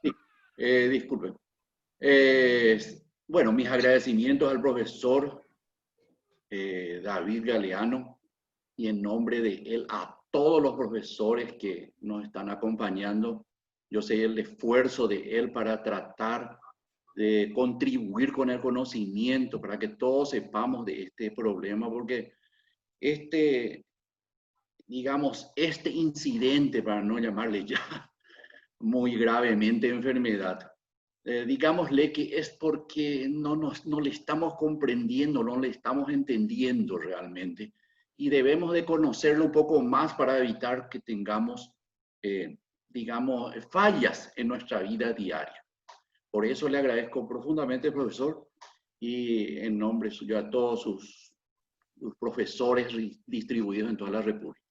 Sí, disculpen. Bueno, mis agradecimientos al profesor David Galeano y en nombre de él a todos los profesores que nos están acompañando. Yo sé el esfuerzo de él para tratar de contribuir con el conocimiento, para que todos sepamos de este problema, porque digamos, este incidente, para no llamarle ya muy gravemente enfermedad, digámosle que es porque no le estamos comprendiendo, no le estamos entendiendo realmente. Y debemos de conocerlo un poco más para evitar que tengamos, digamos, fallas en nuestra vida diaria. Por eso le agradezco profundamente, profesor, y en nombre suyo a todos sus profesores distribuidos en toda la República.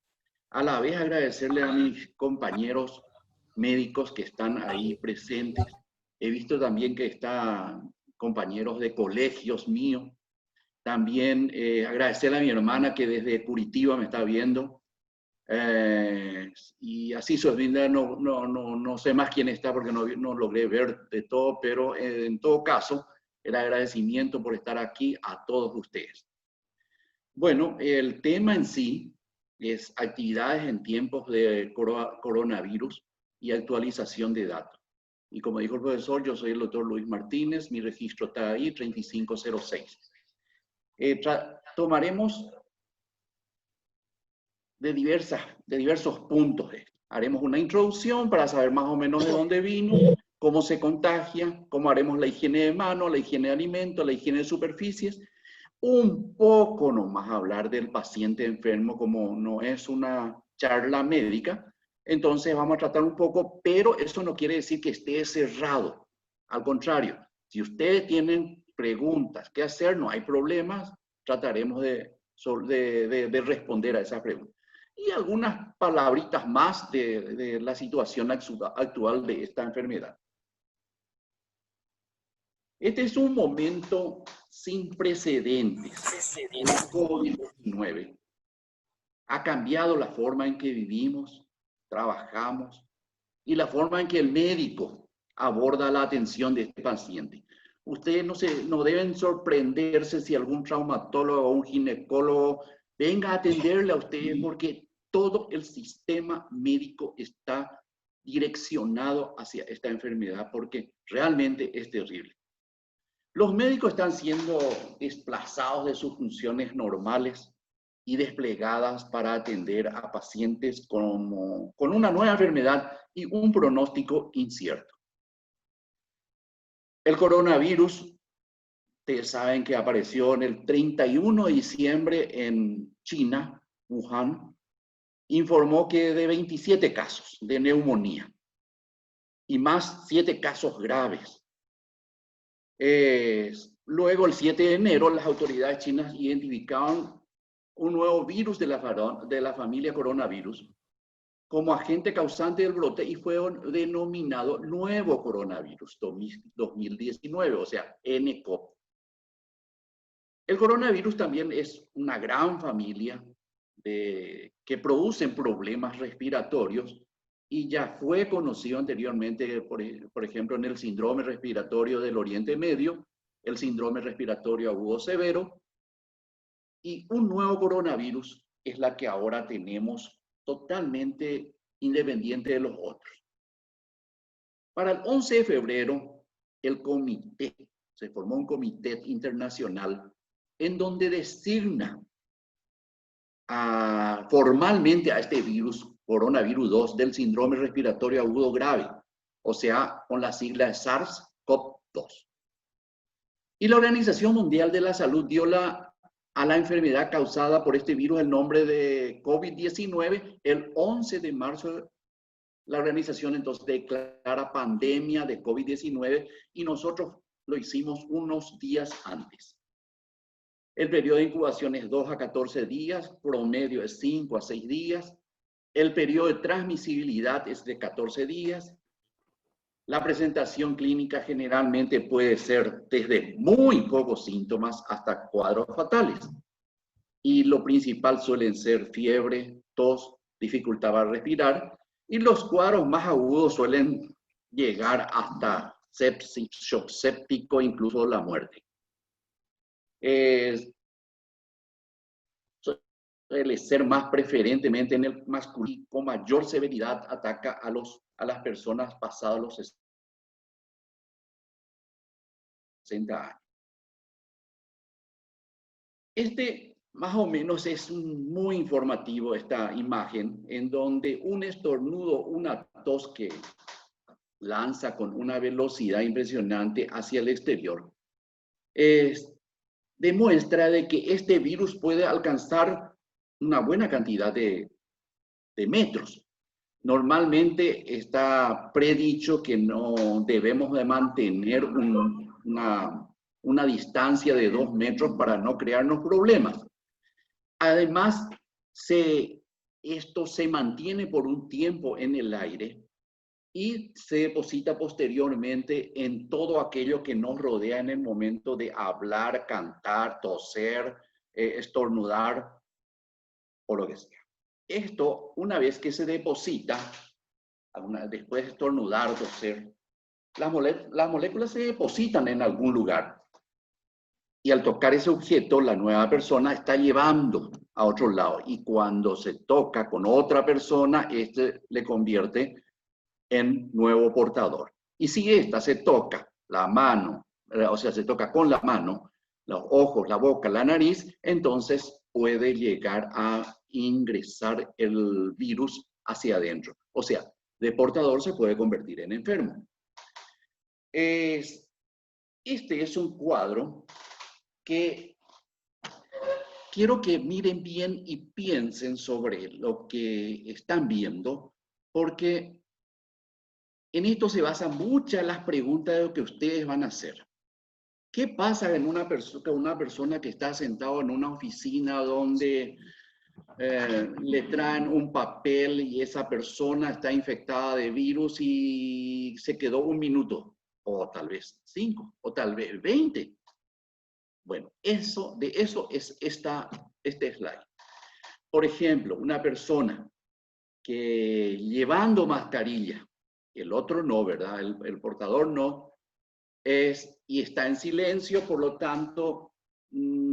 A la vez agradecerle a mis compañeros médicos que están ahí presentes. He visto también que están compañeros de colegios míos. También agradecerle a mi hermana que desde Curitiba me está viendo. Y así, Sosvinda, no sé más quién está porque no logré ver de todo, pero en todo caso, el agradecimiento por estar aquí a todos ustedes. Bueno, el tema en sí es actividades en tiempos de coronavirus y actualización de datos. Y como dijo el profesor, yo soy el doctor Luis Martínez, mi registro está ahí, 3506. Tomaremos de diversos puntos. Haremos una introducción para saber más o menos de dónde vino, cómo se contagia, cómo haremos la higiene de manos, la higiene de alimentos, la higiene de superficies. Un poco nomás hablar del paciente enfermo, como no es una charla médica, entonces vamos a tratar un poco, pero eso no quiere decir que esté cerrado. Al contrario, si ustedes tienen preguntas que hacer, no hay problemas, trataremos de responder a esas preguntas. Y algunas palabritas más de la situación actual de esta enfermedad. Este es un momento sin precedentes. El COVID-19 ha cambiado la forma en que vivimos, trabajamos y la forma en que el médico aborda la atención de este paciente. Ustedes no deben sorprenderse si algún traumatólogo o un ginecólogo venga a atenderle a ustedes porque todo el sistema médico está direccionado hacia esta enfermedad porque realmente es terrible. Los médicos están siendo desplazados de sus funciones normales y desplegadas para atender a pacientes con una nueva enfermedad y un pronóstico incierto. El coronavirus, ustedes saben que apareció en el 31 de diciembre en China, Wuhan, informó que de 27 casos de neumonía y más 7 casos graves. Luego, el 7 de enero, las autoridades chinas identificaron un nuevo virus de la familia coronavirus como agente causante del brote y fue denominado nuevo coronavirus 2019, o sea, nCoV. El coronavirus también es una gran familia que producen problemas respiratorios y ya fue conocido anteriormente, por ejemplo, en el síndrome respiratorio del Oriente Medio, el síndrome respiratorio agudo severo, y un nuevo coronavirus es la que ahora tenemos totalmente independiente de los otros. Para el 11 de febrero, se formó un comité internacional en donde designa formalmente a este virus, coronavirus 2, del síndrome respiratorio agudo grave, o sea, con la sigla de SARS-CoV-2. Y la Organización Mundial de la Salud dio a la enfermedad causada por este virus el nombre de COVID-19. El 11 de marzo, la organización entonces declara pandemia de COVID-19 y nosotros lo hicimos unos días antes. El periodo de incubación es 2 a 14 días, promedio es 5 a 6 días. El periodo de transmisibilidad es de 14 días. La presentación clínica generalmente puede ser desde muy pocos síntomas hasta cuadros fatales. Y lo principal suelen ser fiebre, tos, dificultad para respirar Y los cuadros más agudos suelen llegar hasta sepsis, shock séptico, incluso la muerte. Suele ser más preferentemente en el masculino, con mayor severidad ataca a las personas pasados los 60 años. Más o menos es muy informativo esta imagen, en donde un estornudo, una tos que lanza con una velocidad impresionante hacia el exterior, demuestra de que este virus puede alcanzar una buena cantidad de metros. Normalmente está predicho que no debemos de mantener una distancia de 2 metros para no crearnos problemas. Además, esto se mantiene por un tiempo en el aire y se deposita posteriormente en todo aquello que nos rodea en el momento de hablar, cantar, toser, estornudar o lo que sea. Esto, una vez que se deposita, después de estornudar, toser, las moléculas se depositan en algún lugar. Y al tocar ese objeto, la nueva persona está llevando a otro lado. Y cuando se toca con otra persona, este le convierte en nuevo portador. Y si esta se toca la mano, o sea, se toca con la mano, los ojos, la boca, la nariz, entonces puede llegar a ingresar el virus hacia adentro. O sea, de portador se puede convertir en enfermo. Este es un cuadro que quiero que miren bien y piensen sobre lo que están viendo, porque en esto se basan muchas las preguntas de lo que ustedes van a hacer. ¿Qué pasa en una persona que está sentado en una oficina donde le traen un papel y esa persona está infectada de virus y se quedó 1 minuto, o tal vez 5, o tal vez 20? Bueno, de eso es este slide. Por ejemplo, una persona que llevando mascarilla, el otro no, ¿verdad? El portador no, y está en silencio, por lo tanto,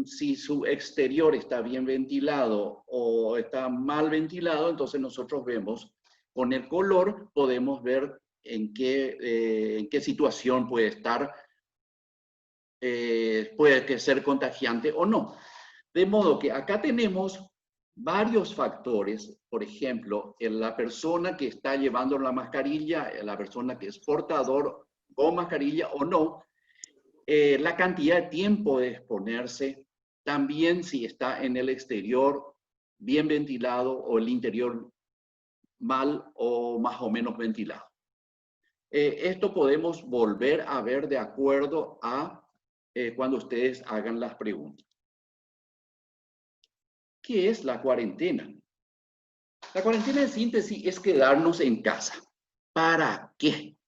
si su exterior está bien ventilado o está mal ventilado, entonces nosotros vemos con el color, podemos ver en qué situación puede estar, puede ser contagiante o no. De modo que acá tenemos varios factores, por ejemplo, en la persona que está llevando la mascarilla, la persona que es portador con mascarilla o no, la cantidad de tiempo de exponerse, también si está en el exterior bien ventilado o el interior mal o más o menos ventilado. Esto podemos volver a ver de acuerdo a cuando ustedes hagan las preguntas. ¿Qué es la cuarentena? La cuarentena en síntesis es quedarnos en casa. ¿Para qué?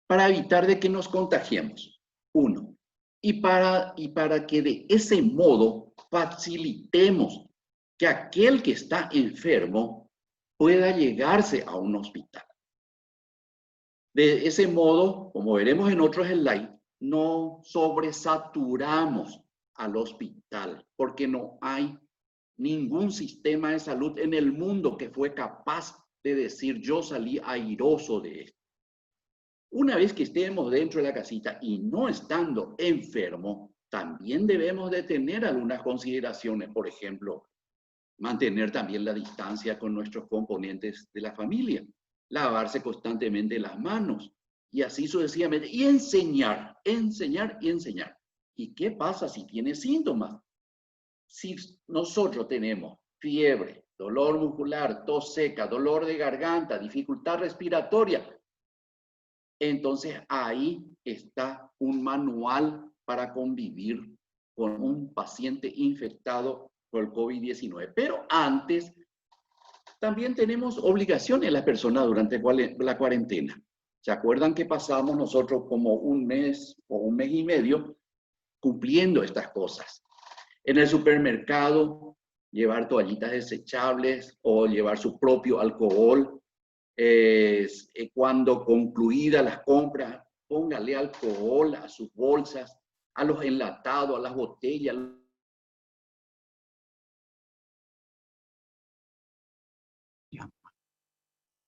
Para evitar de que nos contagiemos. 1. Y para que de ese modo facilitemos que aquel que está enfermo pueda llegarse a un hospital. De ese modo, como veremos en otros slides, no sobresaturamos al hospital, porque no hay ningún sistema de salud en el mundo que fue capaz de decir yo salí airoso de esto. Una vez que estemos dentro de la casita y no estando enfermo, también debemos de tener algunas consideraciones, por ejemplo, mantener también la distancia con nuestros componentes de la familia, lavarse constantemente las manos y así sucesivamente, y enseñar. ¿Y qué pasa si tiene síntomas? Si nosotros tenemos fiebre, dolor muscular, tos seca, dolor de garganta, dificultad respiratoria, entonces ahí está un manual para convivir con un paciente infectado por el COVID-19. Pero antes, también tenemos obligaciones las personas durante la cuarentena. ¿Se acuerdan que pasamos nosotros como 1 mes o 1 mes y medio cumpliendo estas cosas? En el supermercado, llevar toallitas desechables o llevar su propio alcohol. Cuando concluidas las compras, póngale alcohol a sus bolsas, a los enlatados, a las botellas.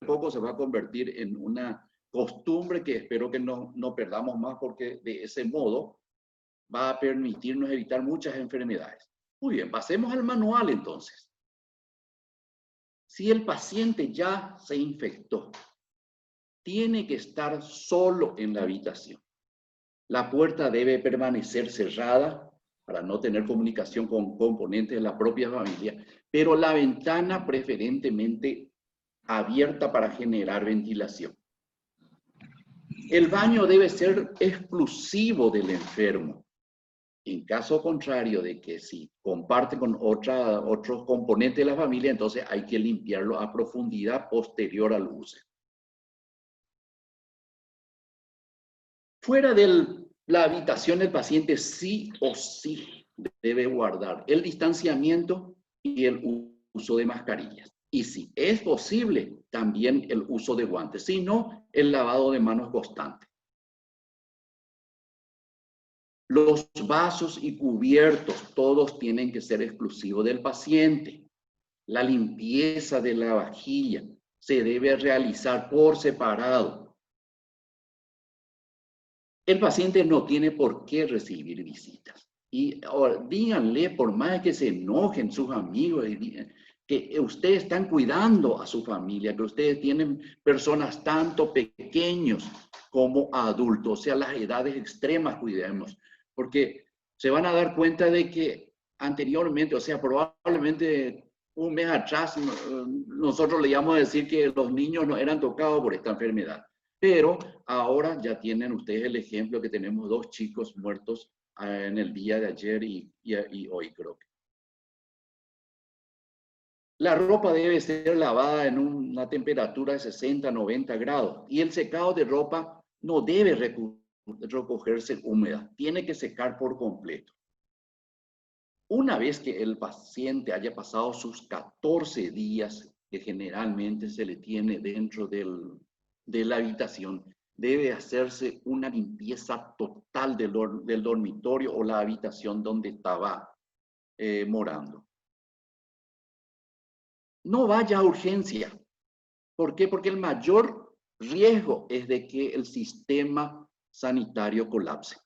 Poco se va a convertir en una costumbre que espero que no perdamos más, porque de ese modo va a permitirnos evitar muchas enfermedades. Muy bien, pasemos al manual entonces. Si el paciente ya se infectó, tiene que estar solo en la habitación. La puerta debe permanecer cerrada para no tener comunicación con componentes de la propia familia, pero la ventana preferentemente abierta para generar ventilación. El baño debe ser exclusivo del enfermo. En caso contrario de que si comparte con otros componentes de la familia, entonces hay que limpiarlo a profundidad posterior al uso. Fuera de la habitación, el paciente sí o sí debe guardar el distanciamiento y el uso de mascarillas. Y si es posible, también el uso de guantes, si no, el lavado de manos constante. Los vasos y cubiertos, todos tienen que ser exclusivos del paciente. La limpieza de la vajilla se debe realizar por separado. El paciente no tiene por qué recibir visitas. Y díganle, por más que se enojen sus amigos, que ustedes están cuidando a su familia, que ustedes tienen personas tanto pequeños como adultos, o sea, las edades extremas cuidemos, porque se van a dar cuenta de que anteriormente, o sea, probablemente un mes atrás, nosotros le íbamos a decir que los niños no eran tocados por esta enfermedad. Pero ahora ya tienen ustedes el ejemplo que tenemos 2 chicos muertos en el día de ayer y hoy, creo que. La ropa debe ser lavada en una temperatura de 60 a 90 grados y el secado de ropa no debe recogerse húmeda, tiene que secar por completo. Una vez que el paciente haya pasado sus 14 días que generalmente se le tiene dentro de la habitación, debe hacerse una limpieza total del dormitorio o la habitación donde estaba morando. No vaya a urgencia. ¿Por qué? Porque el mayor riesgo es de que el sistema sanitario colapse.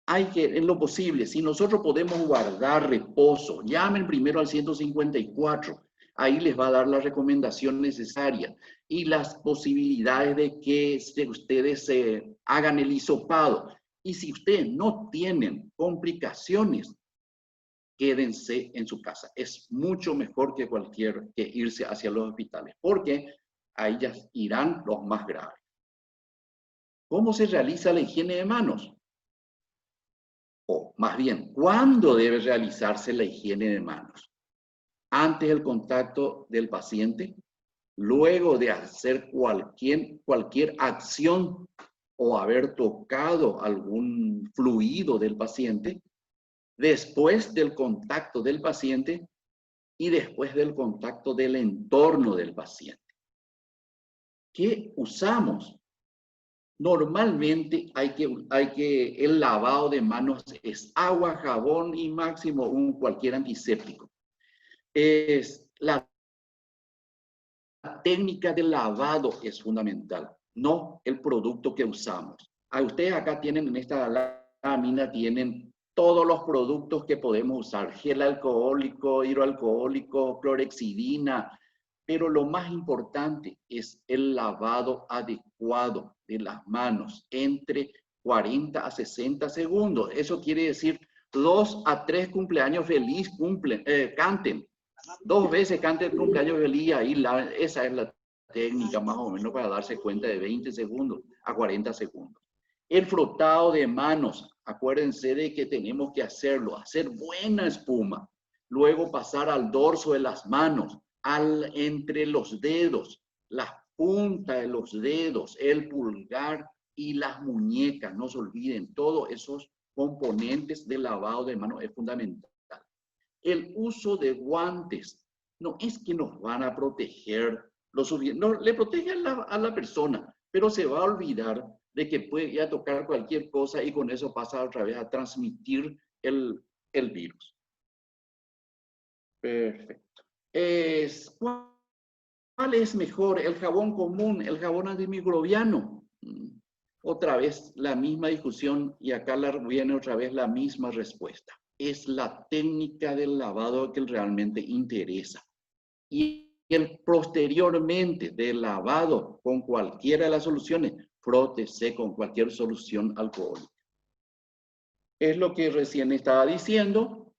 Hay que, en lo posible, si nosotros podemos guardar reposo, llamen primero al 154. Ahí les va a dar la recomendación necesaria y las posibilidades de que ustedes hagan el hisopado. Y si ustedes no tienen complicaciones, quédense en su casa. Es mucho mejor que irse hacia los hospitales, porque ahí ya irán los más graves. ¿Cómo se realiza la higiene de manos? O más bien, ¿cuándo debe realizarse la higiene de manos? Antes del contacto del paciente, luego de hacer cualquier acción o haber tocado algún fluido del paciente, después del contacto del paciente y después del contacto del entorno del paciente. ¿Qué usamos? Normalmente el lavado de manos es agua, jabón y máximo cualquier antiséptico. La técnica de lavado es fundamental, no el producto que usamos. Ustedes acá tienen, en esta lámina, tienen todos los productos que podemos usar: gel alcohólico, hidroalcohólico, clorexidina, pero lo más importante es el lavado adecuado de las manos entre 40 a 60 segundos. Eso quiere decir 2 a 3 cumpleaños feliz, canten. 2 veces canten el cumpleaños feliz y ahí esa es la técnica más o menos para darse cuenta, de 20 segundos a 40 segundos. El frotado de manos, acuérdense de que tenemos que hacer buena espuma, luego pasar al dorso de las manos, entre los dedos, las puntas de los dedos, el pulgar y las muñecas. No se olviden, todos esos componentes de lavado de manos es fundamental. El uso de guantes no es que nos van a proteger no, le protege a la persona, pero se va a olvidar de que puede ya tocar cualquier cosa y con eso pasa otra vez a transmitir el virus. Perfecto. ¿Cuál es mejor? ¿El jabón común, el jabón antimicrobiano? Otra vez la misma discusión y acá viene otra vez la misma respuesta. Es la técnica del lavado que realmente interesa. Y el posteriormente del lavado con cualquiera de las soluciones, frótese con cualquier solución alcohólica. Es lo que recién estaba diciendo,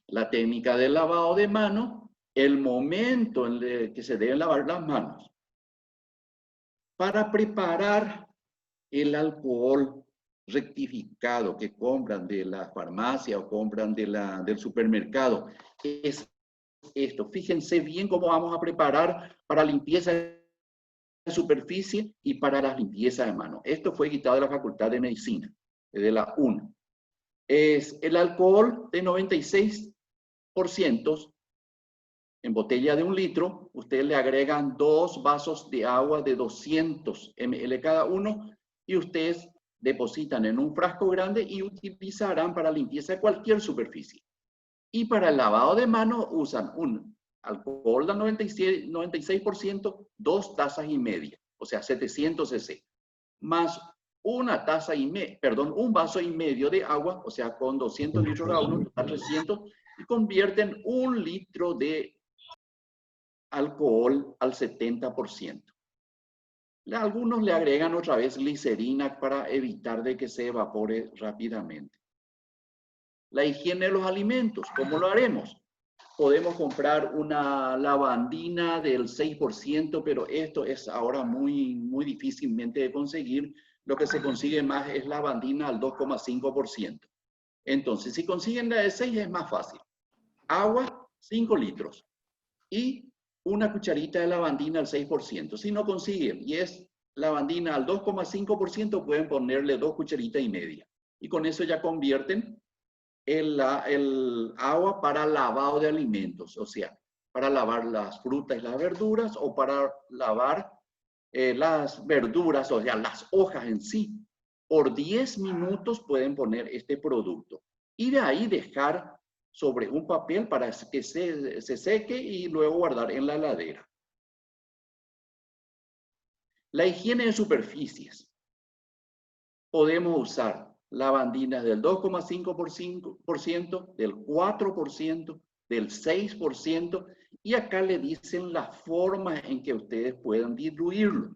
la técnica del lavado de mano, el momento en el que se deben lavar las manos. Para preparar el alcohol rectificado que compran de la farmacia o compran del supermercado, es esto. Fíjense bien cómo vamos a preparar para limpieza de superficie y para la limpieza de mano. Esto fue quitado de la Facultad de Medicina, de la UNA. Es el alcohol de 96% en botella de 1 litro. Ustedes le agregan 2 vasos de agua de 200 ml cada uno y ustedes depositan en un frasco grande y utilizarán para limpieza de cualquier superficie. Y para el lavado de manos usan un alcohol del 96%, 2 tazas y media, o sea, 700 cc, más una taza y media, perdón, un vaso y medio de agua, o sea, con 200 litros cada uno, total 300, y convierten 1 litro de alcohol al 70%. Algunos le agregan otra vez glicerina para evitar de que se evapore rápidamente. La higiene de los alimentos, ¿cómo lo haremos? Podemos comprar una lavandina del 6%, pero esto es ahora muy difícilmente de conseguir. Lo que se consigue más es lavandina al 2,5%. Entonces, si consiguen la de 6 es más fácil. Agua, 5 litros. Y una cucharita de lavandina al 6%. Si no consiguen y es lavandina al 2,5%, pueden ponerle 2 cucharitas y media. Y con eso ya convierten el agua para lavado de alimentos, o sea, para lavar las frutas y las verduras o para lavar las verduras, o sea, las hojas en sí. Por 10 minutos pueden poner este producto y de ahí dejar sobre un papel para que se seque y luego guardar en la heladera. La higiene de superficies. Podemos usar lavandinas del 2,5%, del 4%, del 6%, y acá le dicen la forma en que ustedes puedan diluirlo.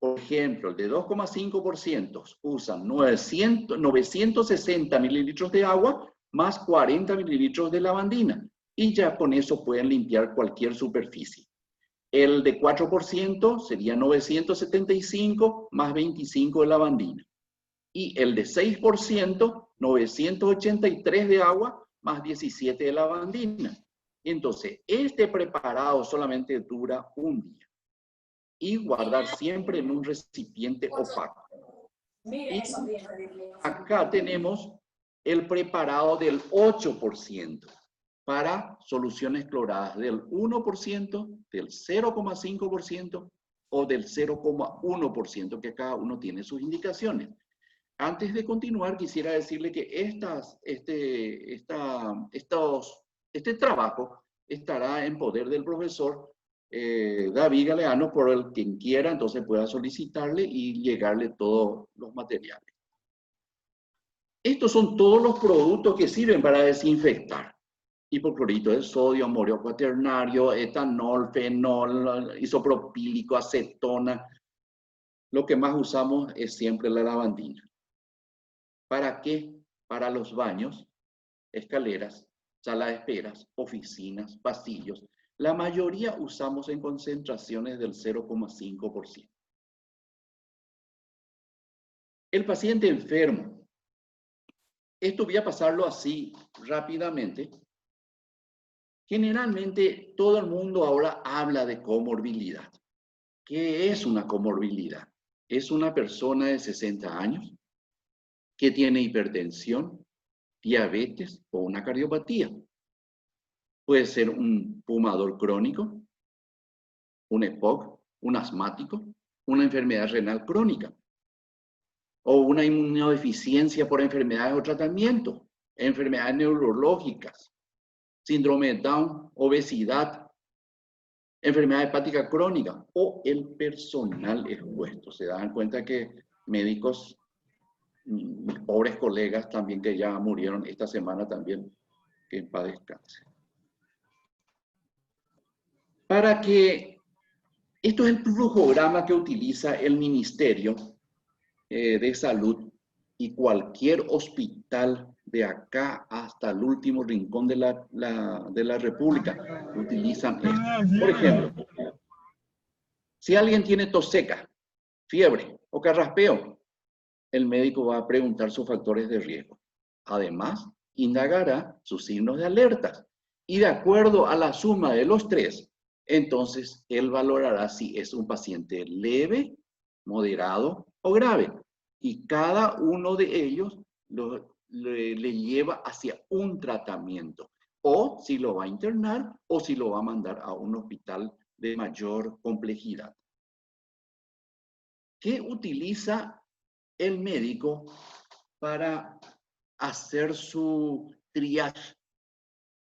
Por ejemplo, el de 2,5% usan 960 mililitros de agua más 40 mililitros de lavandina, y ya con eso pueden limpiar cualquier superficie. El de 4% sería 975 más 25 de lavandina. Y el de 6%, 983 de agua más 17 de lavandina. Entonces, este preparado solamente dura 1 día. Y guardar siempre en un recipiente opaco. Y acá tenemos el preparado del 8% para soluciones cloradas, del 1%, del 0,5% o del 0,1%, que cada uno tiene sus indicaciones. Antes de continuar, quisiera decirle que este trabajo estará en poder del profesor David Galeano, por el quien quiera, entonces pueda solicitarle y llegarle todos los materiales. Estos son todos los productos que sirven para desinfectar. Hipoclorito de sodio, amorio cuaternario, etanol, fenol, isopropílico, acetona. Lo que más usamos es siempre la lavandina. ¿Para qué? Para los baños, escaleras, sala de esperas, oficinas, pasillos. La mayoría usamos en concentraciones del 0,5%. El paciente enfermo. Esto voy a pasarlo así rápidamente. Generalmente todo el mundo ahora habla de comorbilidad. ¿Qué es una comorbilidad? Es una persona de 60 años que tiene hipertensión, diabetes o una cardiopatía. Puede ser un fumador crónico, un EPOC, un asmático, una enfermedad renal crónica o una inmunodeficiencia por enfermedades o tratamiento, enfermedades neurológicas, síndrome de Down, obesidad, enfermedad hepática crónica o el personal expuesto. Se dan cuenta que médicos, mis pobres colegas también que ya murieron esta semana también, que en paz descanse. Para que, esto es el flujograma que utiliza el Ministerio de Salud y cualquier hospital de acá hasta el último rincón de la República utilizan esto. Por ejemplo, si alguien tiene tos seca, fiebre o carraspeo, el médico va a preguntar sus factores de riesgo. Además, indagará sus signos de alerta. Y de acuerdo a la suma de los tres, entonces él valorará si es un paciente leve, moderado o grave. Y cada uno de ellos le lleva hacia un tratamiento. O si lo va a internar o si lo va a mandar a un hospital de mayor complejidad. ¿Qué utiliza el médico para hacer su triage?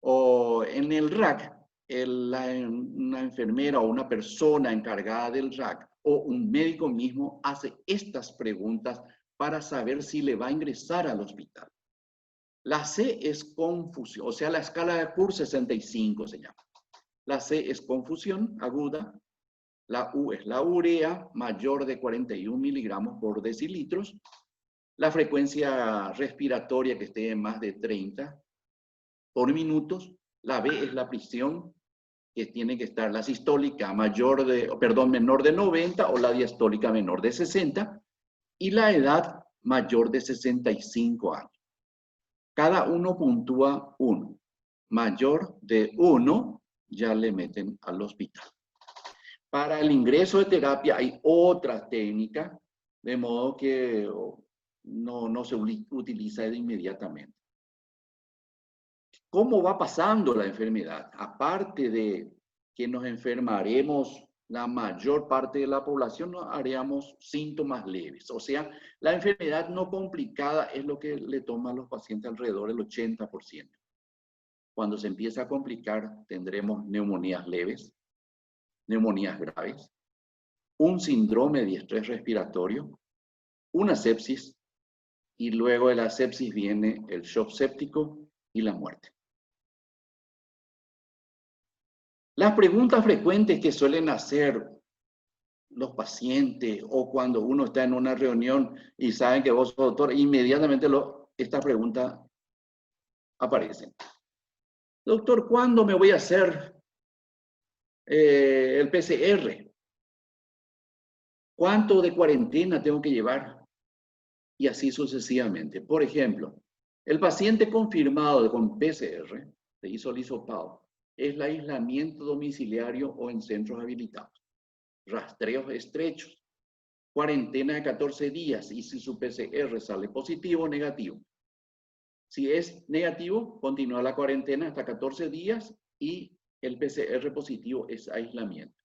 O en el RAC, una enfermera o una persona encargada del RAC o un médico mismo hace estas preguntas para saber si le va a ingresar al hospital. La C es confusión, o sea, la escala de Kurz 65 se llama. La C es confusión aguda. La U es la urea mayor de 41 miligramos por decilitros. La frecuencia respiratoria que esté en más de 30 por minutos. La B es la presión que tiene que estar la sistólica menor de 90 o la diastólica menor de 60 y la edad mayor de 65 años. Cada uno puntúa 1. Mayor de 1 ya le meten al hospital. Para el ingreso de terapia hay otra técnica, de modo que no se utiliza inmediatamente. ¿Cómo va pasando la enfermedad? Aparte de que nos enfermaremos, la mayor parte de la población nos haríamos síntomas leves. O sea, la enfermedad no complicada es lo que le toma a los pacientes alrededor del 80%. Cuando se empieza a complicar, tendremos neumonías leves, neumonías graves, un síndrome de estrés respiratorio, una sepsis, y luego de la sepsis viene el shock séptico y la muerte. Las preguntas frecuentes que suelen hacer los pacientes o cuando uno está en una reunión y saben que vos sos doctor, inmediatamente estas preguntas aparecen. Doctor, ¿cuándo me voy a hacer el PCR? ¿Cuánto de cuarentena tengo que llevar? Y así sucesivamente. Por ejemplo, el paciente confirmado con PCR, se hizo el hisopado, es el aislamiento domiciliario o en centros habilitados. Rastreos estrechos, cuarentena de 14 días y si su PCR sale positivo o negativo. Si es negativo, continúa la cuarentena hasta 14 días y el PCR positivo es aislamiento.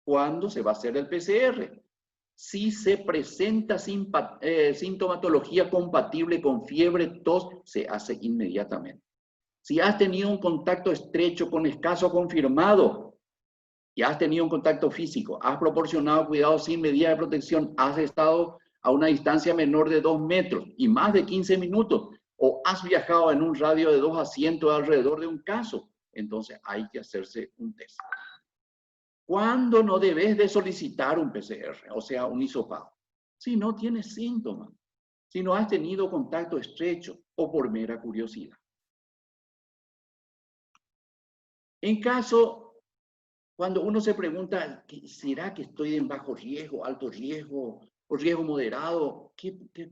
¿Cuándo se va a hacer el PCR? Si se presenta sintomatología compatible con fiebre, tos, se hace inmediatamente. Si has tenido un contacto estrecho con escaso confirmado y has tenido un contacto físico, has proporcionado cuidados sin medida de protección, has estado a una distancia menor de 2 metros y más de 15 minutos, o has viajado en un radio de 2 asientos alrededor de un caso, entonces hay que hacerse un test. ¿Cuándo no debes de solicitar un PCR, o sea, un hisopado? Si no tienes síntomas, si no has tenido contacto estrecho o por mera curiosidad. En caso, cuando uno se pregunta, ¿será que estoy en bajo riesgo, alto riesgo o riesgo moderado?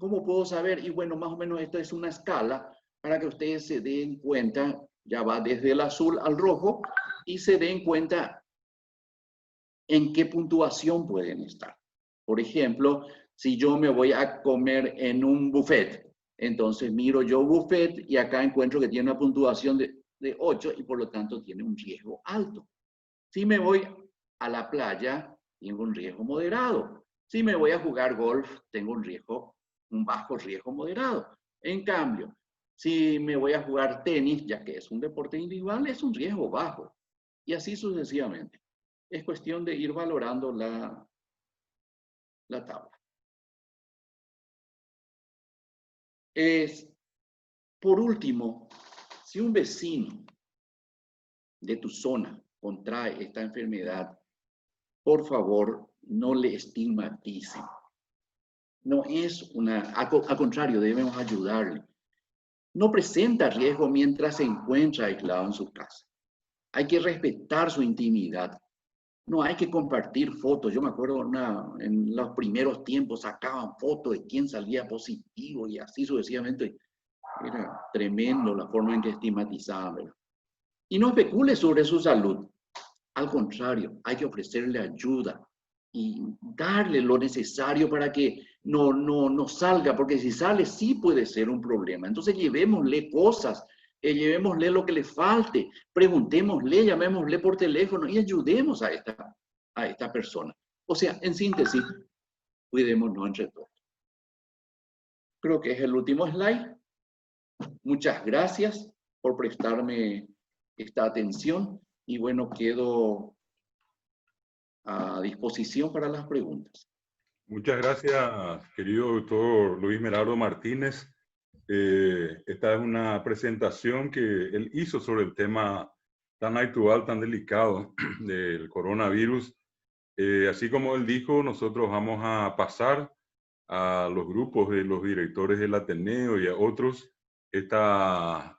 ¿Cómo puedo saber? Y bueno, más o menos esta es una escala para que ustedes se den cuenta, ya va desde el azul al rojo, y se den cuenta en qué puntuación pueden estar. Por ejemplo, si yo me voy a comer en un buffet, entonces miro yo buffet y acá encuentro que tiene una puntuación de de 8 y por lo tanto tiene un riesgo alto. Si me voy a la playa, tengo un riesgo moderado. Si me voy a jugar golf, tengo un bajo riesgo moderado. En cambio, si me voy a jugar tenis, ya que es un deporte individual, es un riesgo bajo. Y así sucesivamente. Es cuestión de ir valorando la tabla. Por último, si un vecino de tu zona contrae esta enfermedad, por favor, no le estigmaticen. No es al contrario, debemos ayudarle. No presenta riesgo mientras se encuentra aislado en su casa. Hay que respetar su intimidad. No hay que compartir fotos. Yo me acuerdo en los primeros tiempos sacaban fotos de quién salía positivo y así sucesivamente. Era tremendo la forma en que estigmatizaban, ¿verdad? Y no especule sobre su salud. Al contrario, hay que ofrecerle ayuda y darle lo necesario para que no salga, porque si sale sí puede ser un problema. Entonces llevémosle cosas, llevémosle lo que le falte, preguntémosle, llamémosle por teléfono y ayudemos a esta persona. O sea, en síntesis, cuidémonos entre todos. Creo que es el último slide. Muchas gracias por prestarme esta atención y bueno, quedo a disposición para las preguntas. Muchas gracias, querido doctor Luis Merardo Martínez. Esta es una presentación que él hizo sobre el tema tan actual, tan delicado del coronavirus. Así como él dijo, nosotros vamos a pasar a los grupos de los directores del Ateneo y a otros esta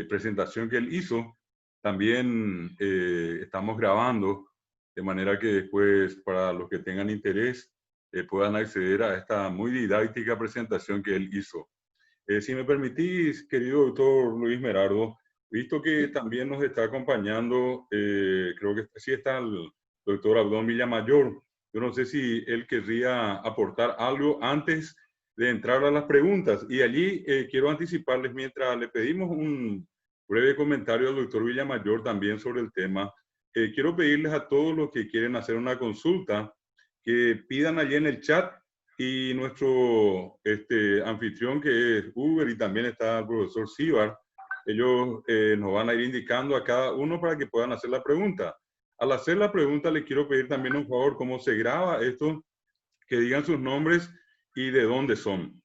presentación que él hizo. También estamos grabando, de manera que después, para los que tengan interés, puedan acceder a esta muy didáctica presentación que él hizo. Si me permitís, querido doctor Luis Merardo, visto que también nos está acompañando, creo que sí está el doctor Abdón Villamayor. Yo no sé si él querría aportar algo antes de entrar a las preguntas. Y allí quiero anticiparles, mientras le pedimos un breve comentario al doctor Villamayor también sobre el tema, quiero pedirles a todos los que quieren hacer una consulta que pidan allí en el chat, y nuestro anfitrión, que es Uber, y también está el profesor Sibar, ellos nos van a ir indicando a cada uno para que puedan hacer la pregunta. Al hacer la pregunta, les quiero pedir también un favor, cómo se graba esto, que digan sus nombres y de dónde son.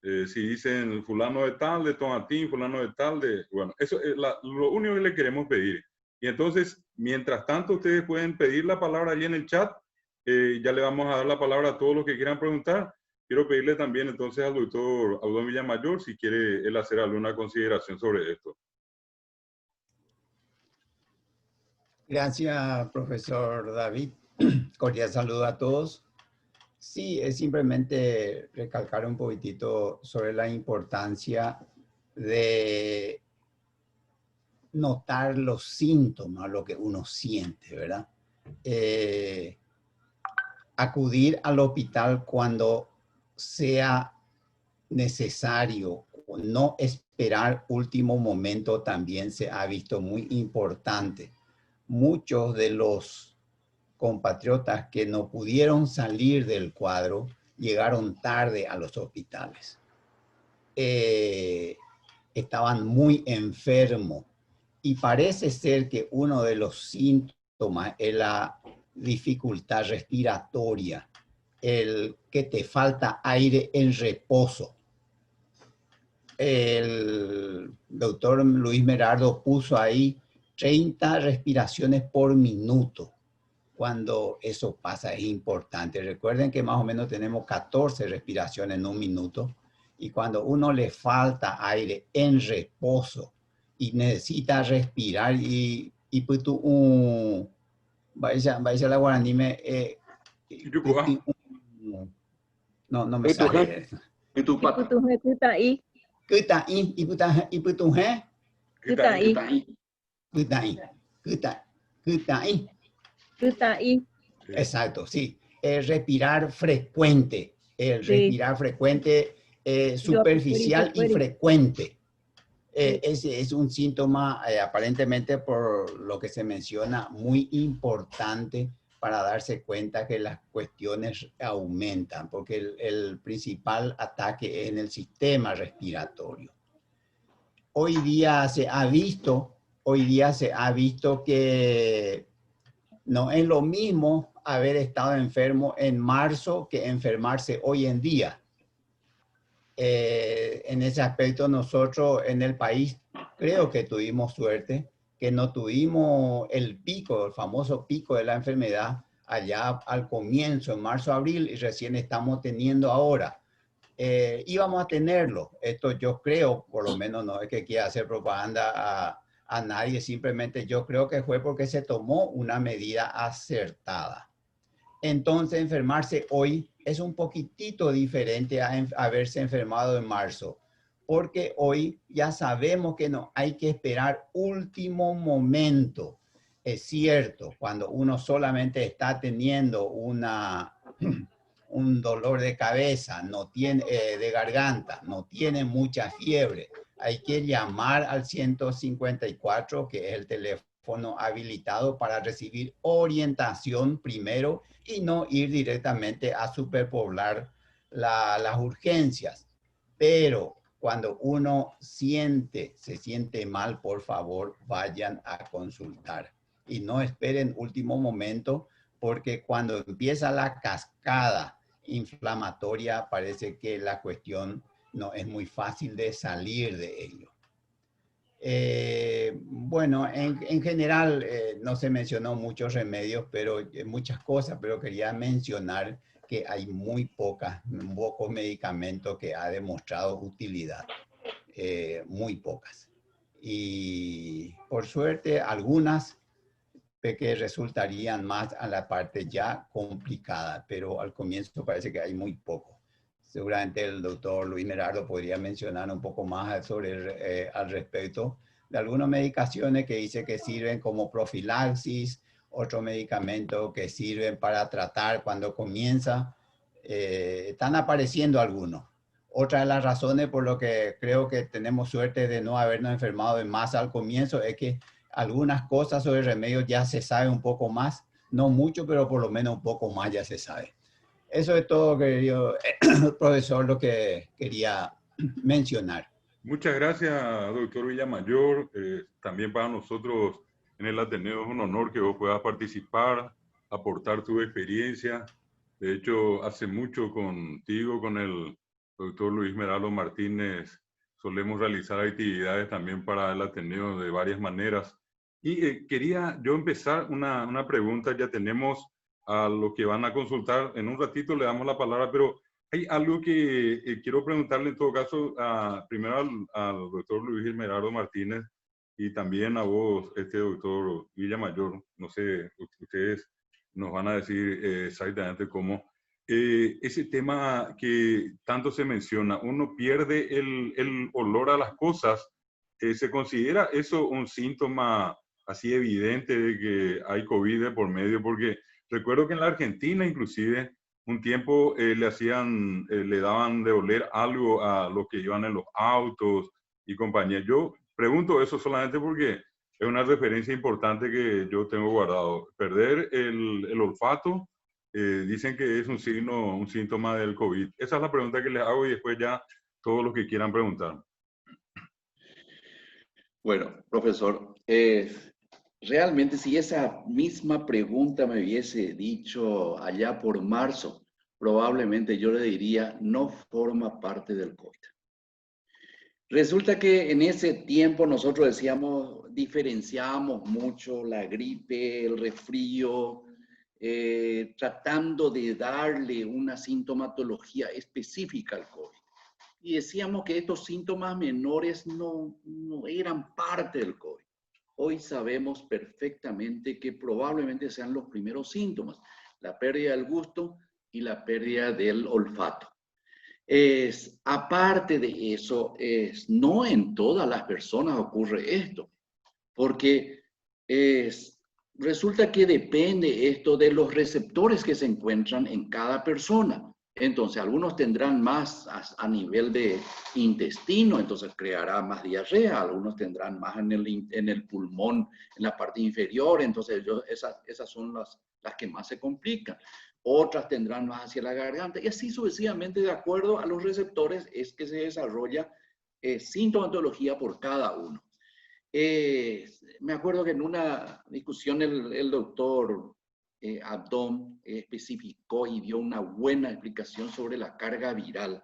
Si dicen fulano de tal, de Tomatín, fulano de tal, bueno, eso es lo único que le queremos pedir. Y entonces, mientras tanto, ustedes pueden pedir la palabra allí en el chat. Ya le vamos a dar la palabra a todos los que quieran preguntar. Quiero pedirle también entonces al doctor Abdón Villamayor si quiere él hacer alguna consideración sobre esto. Gracias, profesor David. Cordial saludo a todos. Sí, es simplemente recalcar un poquitito sobre la importancia de notar los síntomas, lo que uno siente, ¿verdad? Acudir al hospital cuando sea necesario, no esperar último momento también se ha visto muy importante. Muchos de los compatriotas que no pudieron salir del cuadro llegaron tarde a los hospitales. Estaban muy enfermos y parece ser que uno de los síntomas es la dificultad respiratoria, el que te falta aire en reposo. El doctor Luis Merardo puso ahí 30 respiraciones por minuto. Cuando eso pasa es importante. Recuerden que más o menos tenemos 14 respiraciones en un minuto. Y cuando uno le falta aire en reposo y necesita respirar y pues tú vaya la guaraní no me sale. Exacto, sí. Respirar frecuente. El respirar frecuente, superficial y frecuente. Es un síntoma aparentemente, por lo que se menciona, muy importante para darse cuenta que las cuestiones aumentan, porque el principal ataque es en el sistema respiratorio. Hoy día se ha visto que no es lo mismo haber estado enfermo en marzo que enfermarse hoy en día. En ese aspecto nosotros en el país creo que tuvimos suerte, que no tuvimos el pico, el famoso pico de la enfermedad allá al comienzo, en marzo, abril, y recién estamos teniendo ahora. Íbamos a tenerlo. Esto yo creo, por lo menos no es que quiera hacer propaganda a nadie, simplemente yo creo que fue porque se tomó una medida acertada. Entonces, enfermarse hoy es un poquitito diferente a haberse enfermado en marzo, porque hoy ya sabemos que no hay que esperar último momento. Es cierto, cuando uno solamente está teniendo un dolor de cabeza, no tiene, de garganta, no tiene mucha fiebre, hay que llamar al 154, que es el teléfono habilitado para recibir orientación primero y no ir directamente a superpoblar las urgencias. Pero cuando uno se siente mal, por favor, vayan a consultar y no esperen último momento, porque cuando empieza la cascada inflamatoria parece que la cuestión no es muy fácil de salir de ello. Bueno, en general no se mencionó muchos remedios, pero muchas cosas, pero quería mencionar que hay muy pocos medicamentos que ha demostrado utilidad, muy pocas. Y por suerte algunas que resultarían más a la parte ya complicada, pero al comienzo parece que hay muy poco. Seguramente el doctor Luis Merardo podría mencionar un poco más sobre al respecto de algunas medicaciones que dice que sirven como profilaxis, otros medicamentos que sirven para tratar cuando comienza. Están apareciendo algunos. Otra de las razones por lo que creo que tenemos suerte de no habernos enfermado en masa al comienzo es que algunas cosas sobre remedios ya se sabe un poco más, no mucho, pero por lo menos un poco más ya se sabe. Eso es todo, querido profesor, lo que quería mencionar. Muchas gracias, doctor Villamayor. También para nosotros en el Ateneo es un honor que vos puedas participar, aportar tu experiencia. De hecho, hace mucho contigo, con el doctor Luis Merardo Martínez, solemos realizar actividades también para el Ateneo de varias maneras. Y quería yo empezar una pregunta. Ya tenemos a los que van a consultar. En un ratito le damos la palabra, pero hay algo que quiero preguntarle en todo caso, primero al doctor Luis Merardo Martínez y también a vos, doctor Villamayor. No sé, ustedes nos van a decir exactamente cómo. Ese tema que tanto se menciona, uno pierde el olor a las cosas. ¿Se considera eso un síntoma así evidente de que hay COVID de por medio? Porque recuerdo que en la Argentina inclusive un tiempo le daban de oler algo a los que iban en los autos y compañía. Yo pregunto eso solamente porque es una referencia importante que yo tengo guardado. Perder el olfato, dicen que es un síntoma del COVID. Esa es la pregunta que les hago y después ya todos los que quieran preguntar. Bueno, profesor, realmente si esa misma pregunta me hubiese dicho allá por marzo, probablemente yo le diría no forma parte del COVID. Resulta que en ese tiempo nosotros diferenciábamos mucho la gripe, el resfrío, tratando de darle una sintomatología específica al COVID. Y decíamos que estos síntomas menores no eran parte del COVID. Hoy sabemos perfectamente que probablemente sean los primeros síntomas, la pérdida del gusto y la pérdida del olfato. Aparte de eso, no en todas las personas ocurre esto, porque resulta que depende esto de los receptores que se encuentran en cada persona. Entonces, algunos tendrán más a nivel de intestino, entonces creará más diarrea. Algunos tendrán más en el pulmón, en la parte inferior. Entonces, esas son las que más se complican. Otras tendrán más hacia la garganta. Y así sucesivamente, de acuerdo a los receptores, es que se desarrolla sintomatología por cada uno. Me acuerdo que en una discusión el doctor Abdón especificó y dio una buena explicación sobre la carga viral.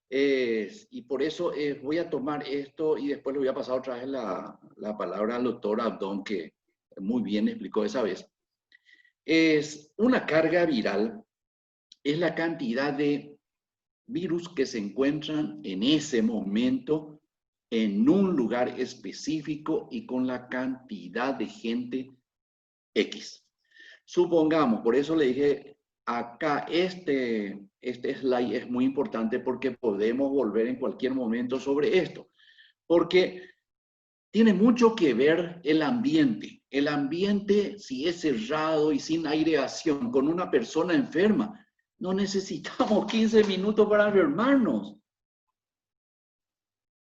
Y por eso voy a tomar esto y después le voy a pasar otra vez la palabra al doctor Abdón, que muy bien explicó esa vez. Es una carga viral, es la cantidad de virus que se encuentran en ese momento en un lugar específico y con la cantidad de gente X. Supongamos, por eso le dije, acá este slide es muy importante porque podemos volver en cualquier momento sobre esto. Porque tiene mucho que ver el ambiente. El ambiente, si es cerrado y sin aireación, con una persona enferma, no necesitamos 15 minutos para enfermarnos.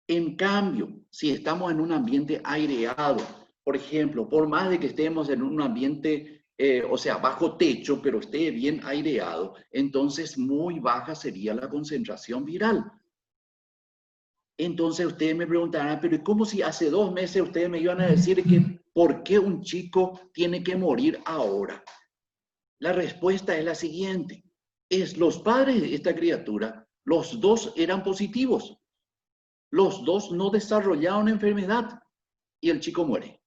En cambio, si estamos en un ambiente aireado, por ejemplo, por más de que estemos en un ambiente, o sea, bajo techo, pero esté bien aireado, entonces muy baja sería la concentración viral. Entonces ustedes me preguntarán, pero ¿cómo si hace 2 meses ustedes me iban a decir que por qué un chico tiene que morir ahora? La respuesta es la siguiente. Los padres de esta criatura, los dos eran positivos. Los dos no desarrollaron enfermedad y el chico muere.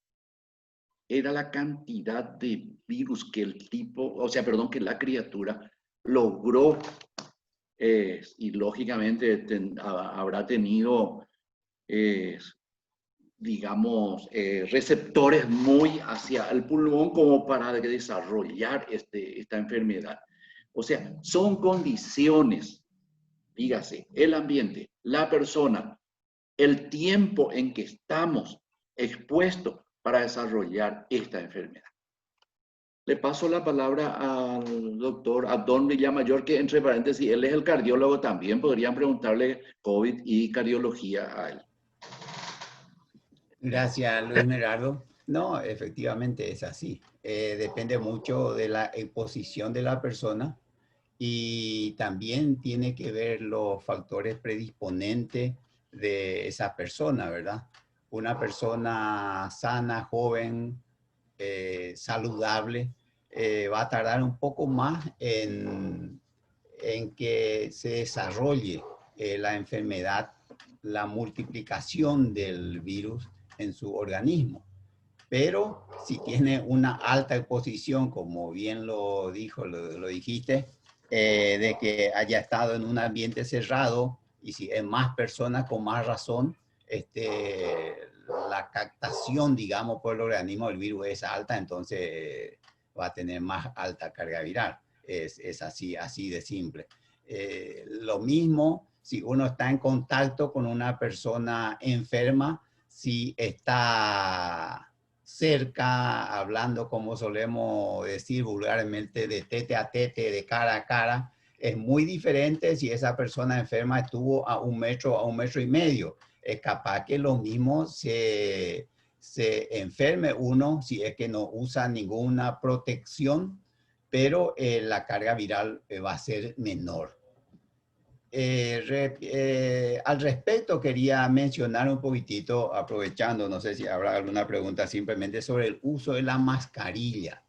Era la cantidad de virus que que la criatura logró y lógicamente habrá tenido, digamos, receptores muy hacia el pulmón como para desarrollar esta enfermedad. O sea, son condiciones, dígase, el ambiente, la persona, el tiempo en que estamos expuestos para desarrollar esta enfermedad. Le paso la palabra al doctor Abdón Villamayor, que entre paréntesis, él es el cardiólogo también. Podrían preguntarle COVID y cardiología a él. Gracias, Luis Merardo. No, efectivamente es así. Depende mucho de la exposición de la persona y también tiene que ver los factores predisponentes de esa persona, ¿verdad? Una persona sana, joven, saludable, va a tardar un poco más en que se desarrolle la enfermedad, la multiplicación del virus en su organismo. Pero si tiene una alta exposición, como bien lo dijiste, de que haya estado en un ambiente cerrado y si es más personas con más razón, la captación, digamos, por el organismo del virus es alta, entonces va a tener más alta carga viral. Es así de simple. Lo mismo si uno está en contacto con una persona enferma, si está cerca, hablando como solemos decir vulgarmente, de tete a tete, de cara a cara, es muy diferente si esa persona enferma estuvo a 1 metro, a 1,5 metros. Es capaz que lo mismo se enferme uno si es que no usa ninguna protección, pero la carga viral va a ser menor. Al respecto quería mencionar un poquitito, aprovechando, no sé si habrá alguna pregunta, simplemente sobre el uso de la mascarilla.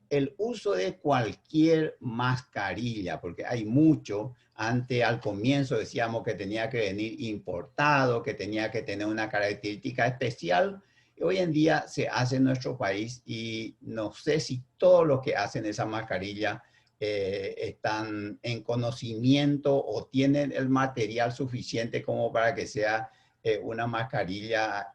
El uso de cualquier mascarilla, porque hay mucho, al comienzo decíamos que tenía que venir importado, que tenía que tener una característica especial, y hoy en día se hace en nuestro país y no sé si todos los que hacen esa mascarilla están en conocimiento o tienen el material suficiente como para que sea una mascarilla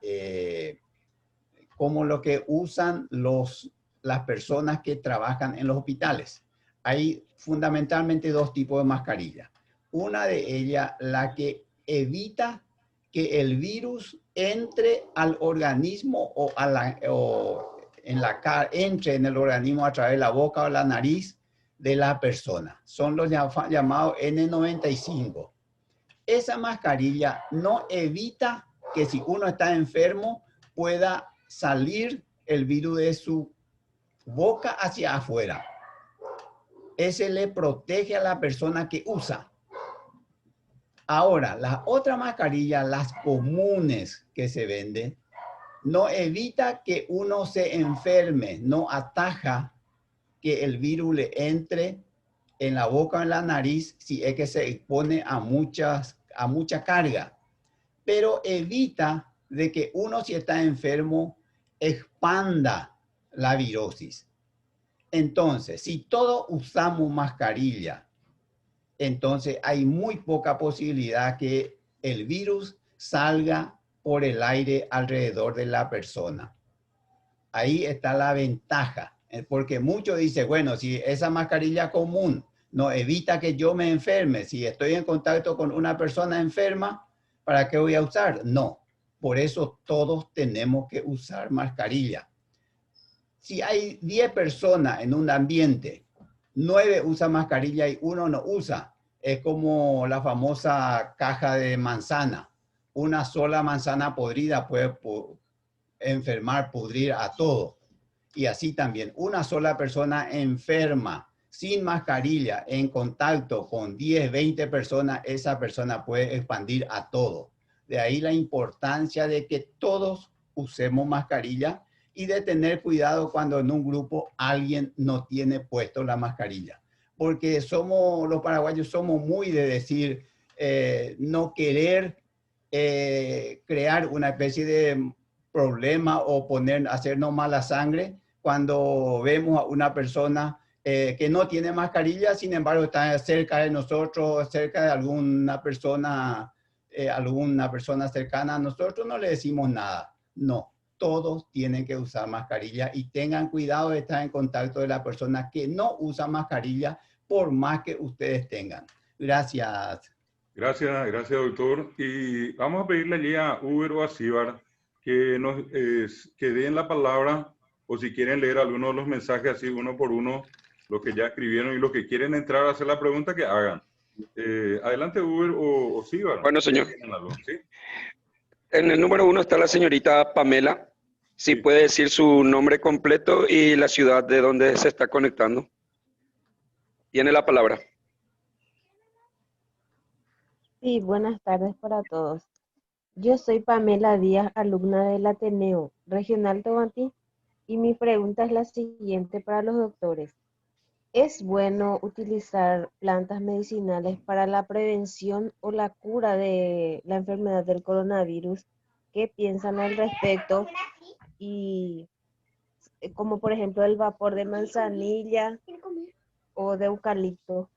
como lo que usan las personas que trabajan en los hospitales. Hay fundamentalmente 2 tipos de mascarillas. Una de ellas, la que evita que el virus entre al organismo entre en el organismo a través de la boca o la nariz de la persona. Son los llamados N95. Esa mascarilla no evita que si uno está enfermo pueda salir el virus de su boca hacia afuera. Ese le protege a la persona que usa. Ahora, las otras mascarillas, las comunes que se venden, no evita que uno se enferme, no ataja que el virus le entre en la boca o en la nariz si es que se expone a mucha carga. Pero evita de que uno, si está enfermo, expanda la virosis. Entonces, si todos usamos mascarilla, entonces hay muy poca posibilidad que el virus salga por el aire alrededor de la persona. Ahí está la ventaja, porque muchos dicen, bueno, si esa mascarilla común no evita que yo me enferme, si estoy en contacto con una persona enferma, ¿para qué voy a usar? No, por eso todos tenemos que usar mascarilla. Si hay 10 personas en un ambiente, 9 usan mascarilla y 1 no usa. Es como la famosa caja de manzana. Una sola manzana podrida puede enfermar, pudrir a todo. Y así también, una sola persona enferma, sin mascarilla, en contacto con 10, 20 personas, esa persona puede expandir a todo. De ahí la importancia de que todos usemos mascarilla y de tener cuidado cuando en un grupo alguien no tiene puesto la mascarilla. Porque los paraguayos somos muy de decir, no querer crear una especie de problema o hacernos mala sangre cuando vemos a una persona que no tiene mascarilla, sin embargo está cerca de nosotros, cerca de alguna persona cercana a nosotros, no le decimos nada. No, todos tienen que usar mascarilla y tengan cuidado de estar en contacto de la persona que no usa mascarilla, por más que ustedes tengan. Gracias. Gracias, doctor. Y vamos a pedirle allí a Uber o a Sibar que den la palabra, o si quieren leer algunos de los mensajes así uno por uno, los que ya escribieron y los que quieren entrar a hacer la pregunta, que hagan. Adelante, Uber o Sibar. Bueno, señor. ¿Sí? En el número 1 está la señorita Pamela. Si Sí. puede decir su nombre completo y la ciudad de donde se está conectando. Tiene la palabra. Sí, buenas tardes para todos. Yo soy Pamela Díaz, alumna del Ateneo Regional Toantí, y mi pregunta es la siguiente para los doctores. ¿Es bueno utilizar plantas medicinales para la prevención o la cura de la enfermedad del coronavirus? ¿Qué piensan al respecto? Y como por ejemplo el vapor de manzanilla o de eucalipto.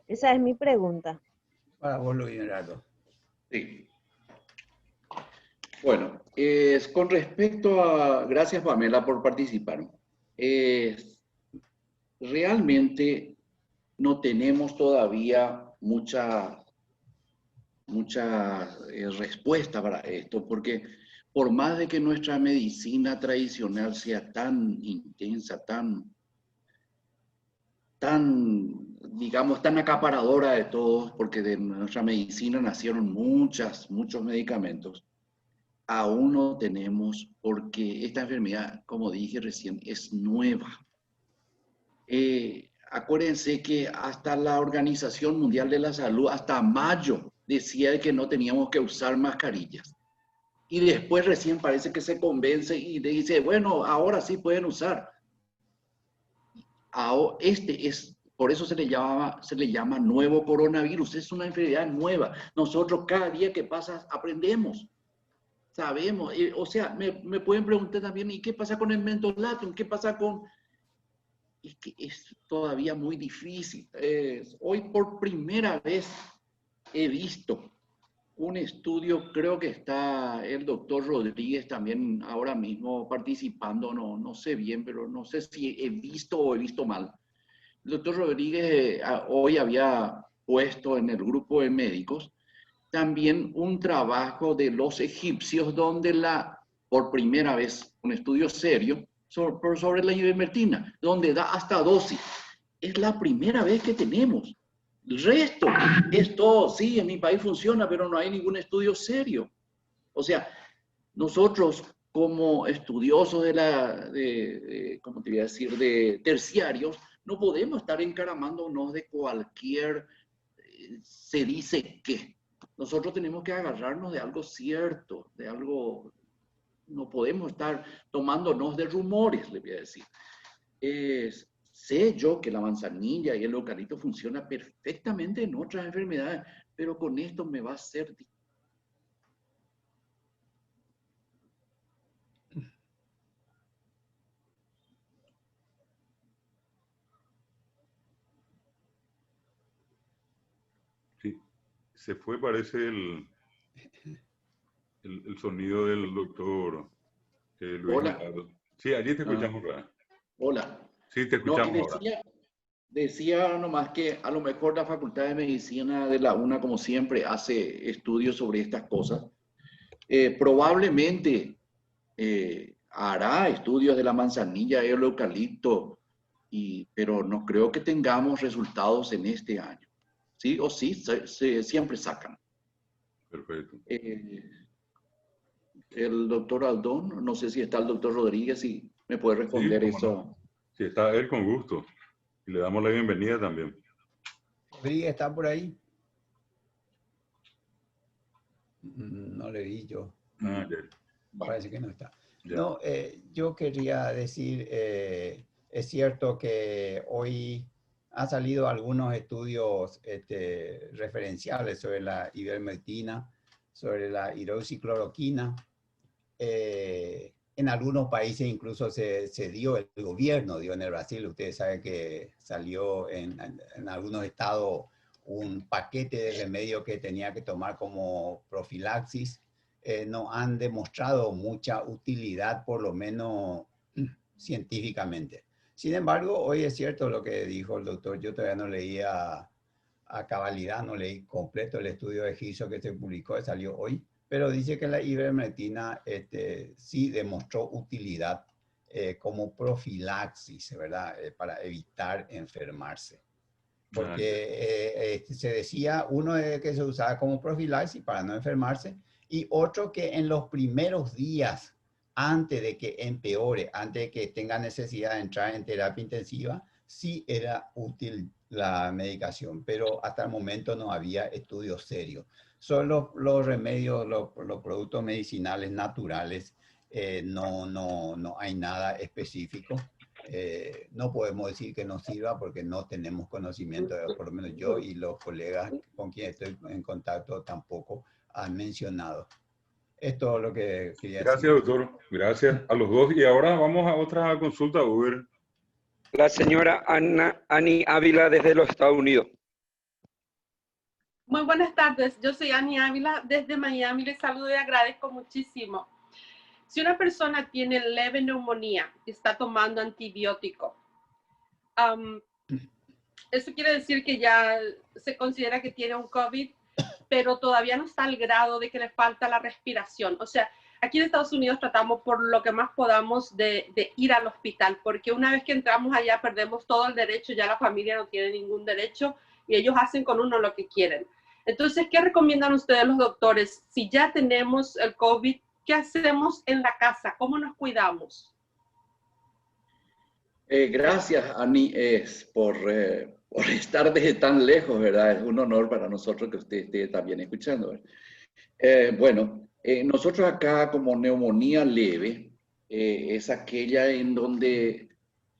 Esa es mi pregunta. Para vos, Luis Gerardo. Sí. Bueno, con respecto a... Gracias, Pamela, por participar. Realmente no tenemos todavía mucha respuesta para esto, porque por más de que nuestra medicina tradicional sea tan intensa, digamos, tan acaparadora de todos, porque de nuestra medicina nacieron muchos medicamentos, aún no tenemos, porque esta enfermedad, como dije recién, es nueva. Acuérdense que hasta la Organización Mundial de la Salud, hasta mayo, decía que no teníamos que usar mascarillas. Y después recién parece que se convence y dice, bueno, ahora sí pueden usar. Por eso se le llama nuevo coronavirus. Es una enfermedad nueva. Nosotros cada día que pasa aprendemos. Sabemos. O sea, me pueden preguntar también, ¿y qué pasa con el mentolatum? ¿Qué pasa con...? Es que es todavía muy difícil. Hoy por primera vez he visto un estudio, creo que está el doctor Rodríguez también ahora mismo participando, no sé bien, pero no sé si he visto o he visto mal. El doctor Rodríguez hoy había puesto en el grupo de médicos también un trabajo de los egipcios donde por primera vez, un estudio serio, sobre la ivermectina, donde da hasta dosis. Es la primera vez que tenemos. El resto es todo, sí, en mi país funciona, pero no hay ningún estudio serio. O sea, nosotros como estudiosos ¿cómo te voy a decir?, de terciarios, no podemos estar encaramándonos de cualquier, se dice que. Nosotros tenemos que agarrarnos de algo cierto, de algo, no podemos estar tomándonos de rumores, le voy a decir. Sé yo que la manzanilla y el eucalipto funciona perfectamente en otras enfermedades, pero con esto me va a ser difícil. Sí, se fue, parece, el sonido del doctor Luis Hola. Merado. Sí, allí te escuchamos, ¿verdad? Hola. Sí, te No, y escuchamos ahora. decía nomás que a lo mejor la Facultad de Medicina de la UNA, como siempre, hace estudios sobre estas cosas. Probablemente hará estudios de la manzanilla y el eucalipto, pero no creo que tengamos resultados en este año. Sí o sí, siempre sacan. Perfecto. El doctor Aldón, no sé si está el doctor Rodríguez, si me puede responder Sí, cómo eso. no. Sí, está él con gusto. Y le damos la bienvenida también. Rodríguez, ¿está por ahí? No le vi yo. Ah, ya. Parece que no está. Ya. No, yo quería decir, es cierto que hoy han salido algunos estudios referenciales sobre la ivermectina, sobre la hidroxicloroquina. En algunos países incluso se dio, el gobierno dio en el Brasil, ustedes saben que salió en algunos estados un paquete de remedio que tenía que tomar como profilaxis. No han demostrado mucha utilidad, por lo menos científicamente. Sin embargo, hoy es cierto lo que dijo el doctor, yo todavía no leía a cabalidad, no leí completo el estudio de Giso que se publicó, salió hoy, pero dice que la ivermectina sí demostró utilidad como profilaxis, ¿verdad? Para evitar enfermarse. Porque se decía, uno que se usaba como profilaxis para no enfermarse, y otro que en los primeros días, antes de que empeore, antes de que tenga necesidad de entrar en terapia intensiva, sí era útil la medicación, pero hasta el momento no había estudios serios. Solo los remedios, los productos medicinales naturales, no hay nada específico. No podemos decir que no sirva porque no tenemos conocimiento, por lo menos yo y los colegas con quienes estoy en contacto tampoco han mencionado. Esto es lo que quería decir. Gracias, doctor. Gracias a los dos. Y ahora vamos a otra consulta, Uber. La señora Ani Ávila desde los Estados Unidos. Muy buenas tardes, yo soy Ani Ávila desde Miami, les saludo y agradezco muchísimo. Si una persona tiene leve neumonía y está tomando antibiótico, eso quiere decir que ya se considera que tiene un COVID, pero todavía no está al grado de que le falta la respiración. O sea, aquí en Estados Unidos tratamos por lo que más podamos de ir al hospital, porque una vez que entramos allá perdemos todo el derecho, ya la familia no tiene ningún derecho y ellos hacen con uno lo que quieren. Entonces, ¿qué recomiendan ustedes los doctores? Si ya tenemos el COVID, ¿qué hacemos en la casa? ¿Cómo nos cuidamos? Gracias, Ani, por estar desde tan lejos, ¿verdad? Es un honor para nosotros que usted esté también escuchando. Bueno, nosotros acá como neumonía leve es aquella en donde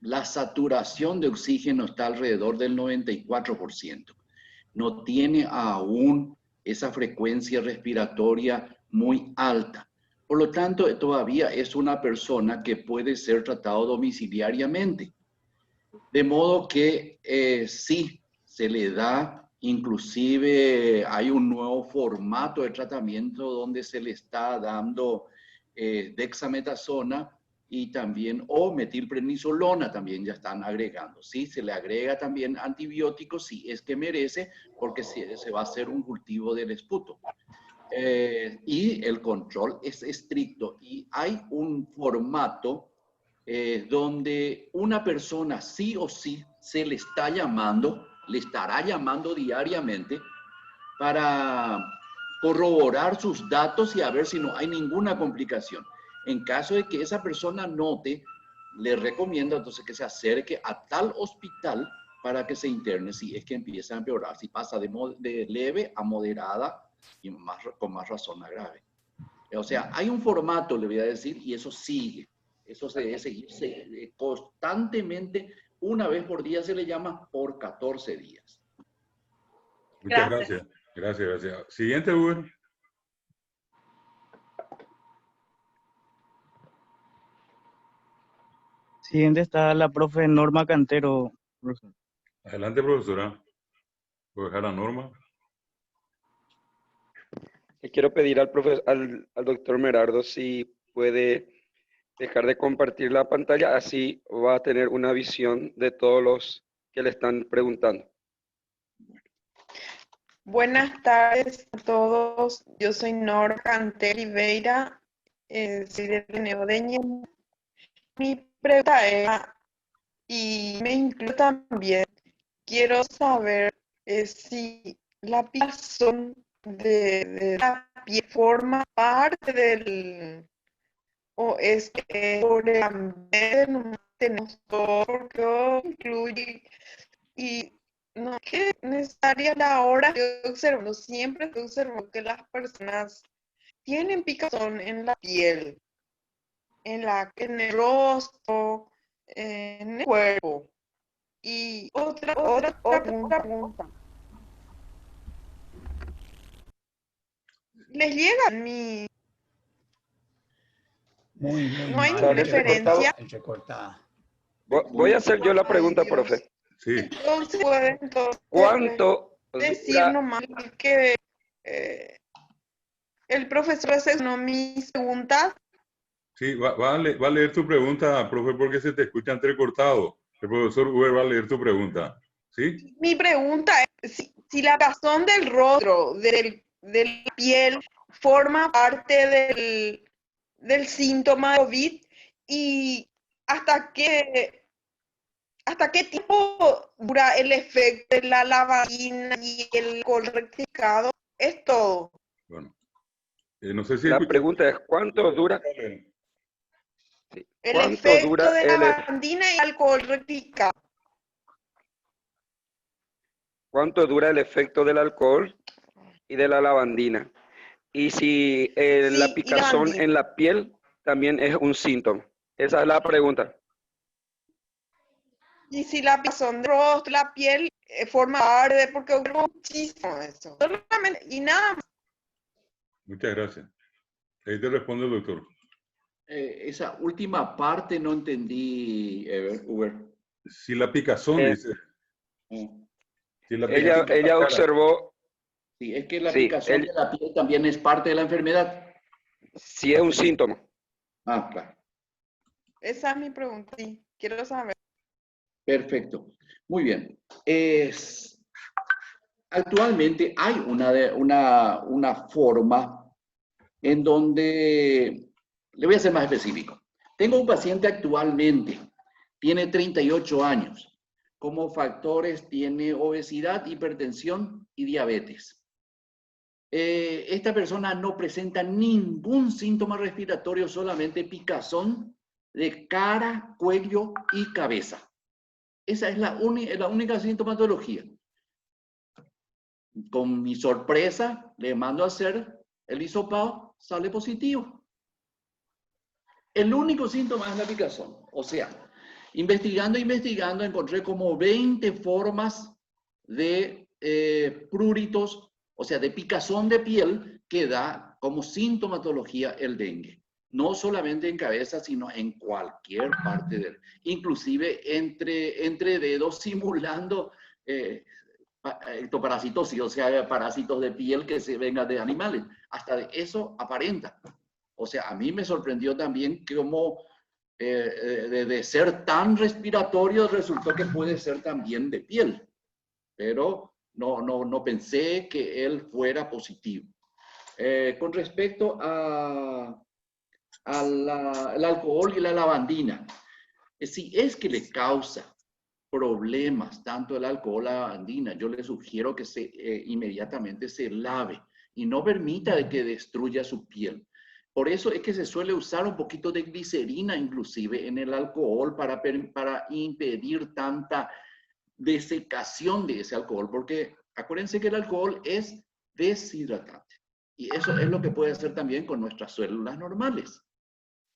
la saturación de oxígeno está alrededor del 94%. No tiene aún esa frecuencia respiratoria muy alta. Por lo tanto, todavía es una persona que puede ser tratado domiciliariamente. De modo que sí, se le da, inclusive hay un nuevo formato de tratamiento donde se le está dando dexametasona y también, o metilprednisolona también ya están agregando. Sí, se le agrega también antibióticos si es que merece, porque se va a hacer un cultivo del esputo. Y el control es estricto y hay un formato donde una persona sí o sí se le está llamando, le estará llamando diariamente para corroborar sus datos y a ver si no hay ninguna complicación. En caso de que esa persona note, le recomiendo entonces que se acerque a tal hospital para que se interne si es que empieza a empeorar, si pasa de leve a moderada y con más razón a grave. O sea, hay un formato, le voy a decir, y eso sigue. Eso se debe seguir constantemente. Una vez por día se le llama por 14 días. Muchas gracias. Gracias. Siguiente, Uber. Siguiente está la profe Norma Cantero, profesor. Adelante, profesora. ¿Puedo dejar a Norma? Le quiero pedir al doctor Merardo si puede dejar de compartir la pantalla, así va a tener una visión de todos los que le están preguntando. Buenas tardes a todos. Yo soy Norma Cantero Oliveira, soy del Ateneo de Ñemby. Mi pregunta es, y me incluyo también, quiero saber si la picazón de la piel forma parte del, o es que por el ambiente no tenemos todo, porque incluye, y no es que necesaria la hora que observo, siempre observo que las personas tienen picazón en la piel, en el rostro, en el cuerpo. Y otra pregunta. ¿Les llega mi... Muy ¿No hay mal, referencia? entrecortada. Voy a hacer yo la pregunta, Ay, Dios. profe. Sí. Entonces, pueden ¿Cuánto decir nomás que el profesor hace mis preguntas? Sí, va a leer tu pregunta, profe, porque se te escucha entrecortado. El profesor Uber va a leer tu pregunta. ¿Sí? Mi pregunta es si la razón del rostro, de la piel, forma parte del síntoma de COVID y hasta qué tiempo dura el efecto de la lavandina y el alcohol rectificado. Es todo. Bueno. No sé si La escuchaste. pregunta es, ¿cuánto dura? Sí, El ¿cuánto efecto dura de el lavandina y alcohol rectificado. ¿Cuánto dura el efecto del alcohol y de la lavandina? Y si la Sí, y picazón lavandina. en la piel también es un síntoma. Esa es la pregunta. Y si la picazón del rostro, la piel, forma parte, porque observo muchísimo eso. Solamente, y nada más. Muchas gracias. Ahí te responde el doctor. Esa última parte no entendí, Uber. Si la picazón, dice. Si la Ella picazón en la cara. observó, Sí, es que la sí, picazón de la piel también es parte de la enfermedad. si es un síntoma. Ah, claro. Esa es mi pregunta. Sí, quiero saber. Perfecto. Muy bien. Actualmente hay una forma en donde, le voy a ser más específico. Tengo un paciente actualmente, tiene 38 años. Como factores tiene obesidad, hipertensión y diabetes. Esta persona no presenta ningún síntoma respiratorio, solamente picazón de cara, cuello y cabeza. Esa es la única sintomatología. Con mi sorpresa, le mando a hacer el hisopado, sale positivo. El único síntoma es la picazón. O sea, investigando, encontré como 20 formas de pruritos, o sea, de picazón de piel que da como sintomatología el dengue. No solamente en cabeza, sino en cualquier parte del, inclusive entre dedos, simulando ectoparasitosis, o sea, parásitos de piel que se vengan de animales. Hasta de eso aparenta. O sea, a mí me sorprendió también cómo de ser tan respiratorio resultó que puede ser también de piel. Pero no pensé que él fuera positivo. Con respecto al alcohol y la lavandina, Si es que le causa problemas tanto el alcohol, la lavandina, yo le sugiero que inmediatamente se lave y no permita de que destruya su piel. Por eso es que se suele usar un poquito de glicerina inclusive en el alcohol para impedir tanta desecación de ese alcohol, porque acuérdense que el alcohol es deshidratante y eso es lo que puede hacer también con nuestras células normales.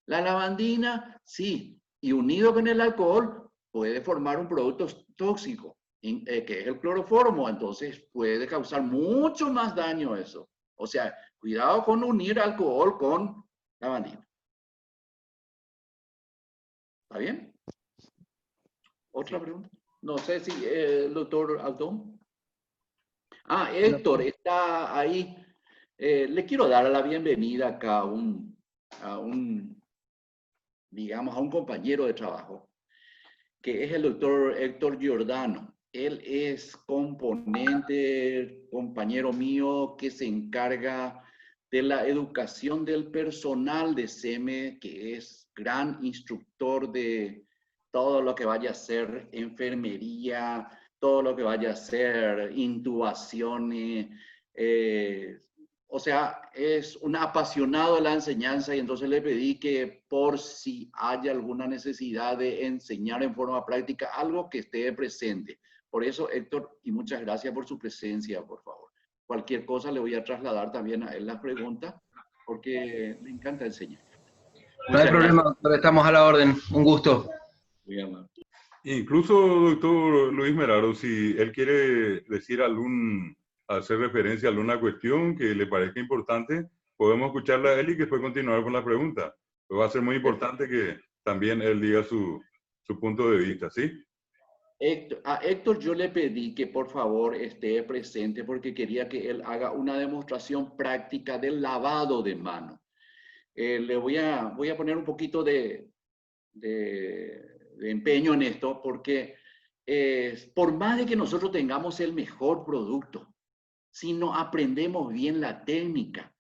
La lavandina, sí, y unido con el alcohol puede formar un producto tóxico, que es el cloroformo, entonces puede causar mucho más daño eso. O sea, cuidado con unir alcohol con lavandina. ¿Está bien? ¿Otra pregunta? No sé si el doctor Altón. Ah, Héctor está ahí. Le quiero dar la bienvenida acá a un compañero de trabajo, que es el doctor Héctor Giordano. Él es compañero mío que se encarga de la educación del personal de SEME, que es gran instructor de todo lo que vaya a ser enfermería, todo lo que vaya a ser intubación, o sea, es un apasionado de la enseñanza y entonces le pedí que por si hay alguna necesidad de enseñar en forma práctica algo que esté presente. Por eso, Héctor, y muchas gracias por su presencia, por favor. Cualquier cosa le voy a trasladar también a él las preguntas porque le encanta enseñar. No hay problema, doctor, estamos a la orden. Un gusto. Muy amable. Incluso, doctor Luis Meraro, si él quiere decir hacer referencia a alguna cuestión que le parezca importante, podemos escucharla a él y después continuar con la pregunta. Pues va a ser muy importante que también él diga su punto de vista, ¿sí? A Héctor yo le pedí que por favor esté presente porque quería que él haga una demostración práctica del lavado de mano. Le voy a poner un poquito de empeño en esto porque por más de que nosotros tengamos el mejor producto, si no aprendemos bien la técnica,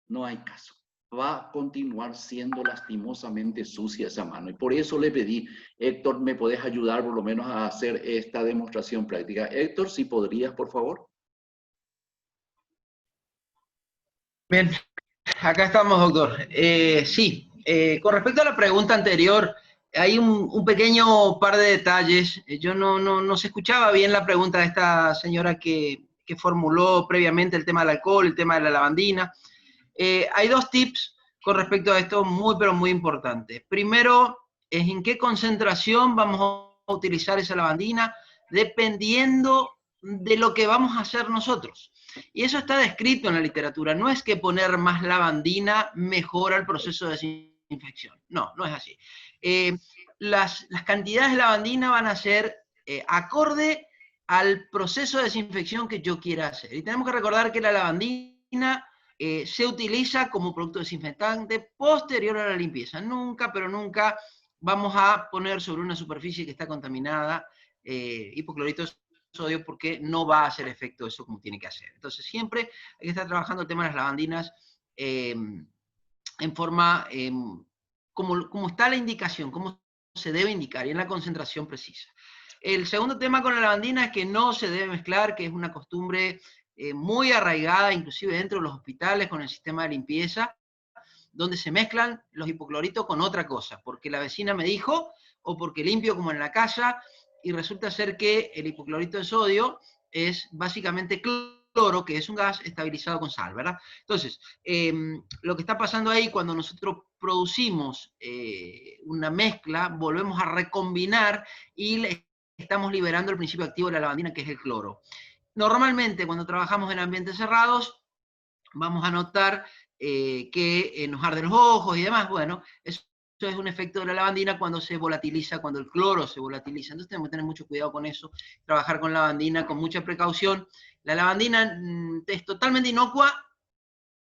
no hay caso. Va a continuar siendo lastimosamente sucia esa mano. Y por eso le pedí, Héctor, ¿me podés ayudar por lo menos a hacer esta demostración práctica? Héctor, si podrías, por favor. Bien, acá estamos, doctor. Sí, con respecto a la pregunta anterior, hay un pequeño par de detalles. Yo no se escuchaba bien la pregunta de esta señora que formuló previamente el tema del alcohol, el tema de la lavandina. Hay dos tips con respecto a esto muy, pero muy importantes. Primero, es en qué concentración vamos a utilizar esa lavandina, dependiendo de lo que vamos a hacer nosotros. Y eso está descrito en la literatura. No es que poner más lavandina mejora el proceso de desinfección. No, no es así. Las cantidades de lavandina van a ser acorde al proceso de desinfección que yo quiera hacer. Y tenemos que recordar que la lavandina se utiliza como producto desinfectante posterior a la limpieza. Nunca, pero nunca vamos a poner sobre una superficie que está contaminada hipoclorito de sodio porque no va a hacer efecto eso como tiene que hacer. Entonces siempre hay que estar trabajando el tema de las lavandinas en forma, como está la indicación, cómo se debe indicar y en la concentración precisa. El segundo tema con la lavandina es que no se debe mezclar, que es una costumbre muy arraigada, inclusive dentro de los hospitales, con el sistema de limpieza, donde se mezclan los hipocloritos con otra cosa, porque la vecina me dijo, o porque limpio como en la casa, y resulta ser que el hipoclorito de sodio es básicamente cloro, que es un gas estabilizado con sal, ¿verdad? Entonces, lo que está pasando ahí cuando nosotros producimos una mezcla, volvemos a recombinar y estamos liberando el principio activo de la lavandina, que es el cloro. Normalmente, cuando trabajamos en ambientes cerrados, vamos a notar que nos arden los ojos y demás. Bueno, eso es un efecto de la lavandina cuando se volatiliza, cuando el cloro se volatiliza. Entonces tenemos que tener mucho cuidado con eso, trabajar con lavandina con mucha precaución. La lavandina es totalmente inocua,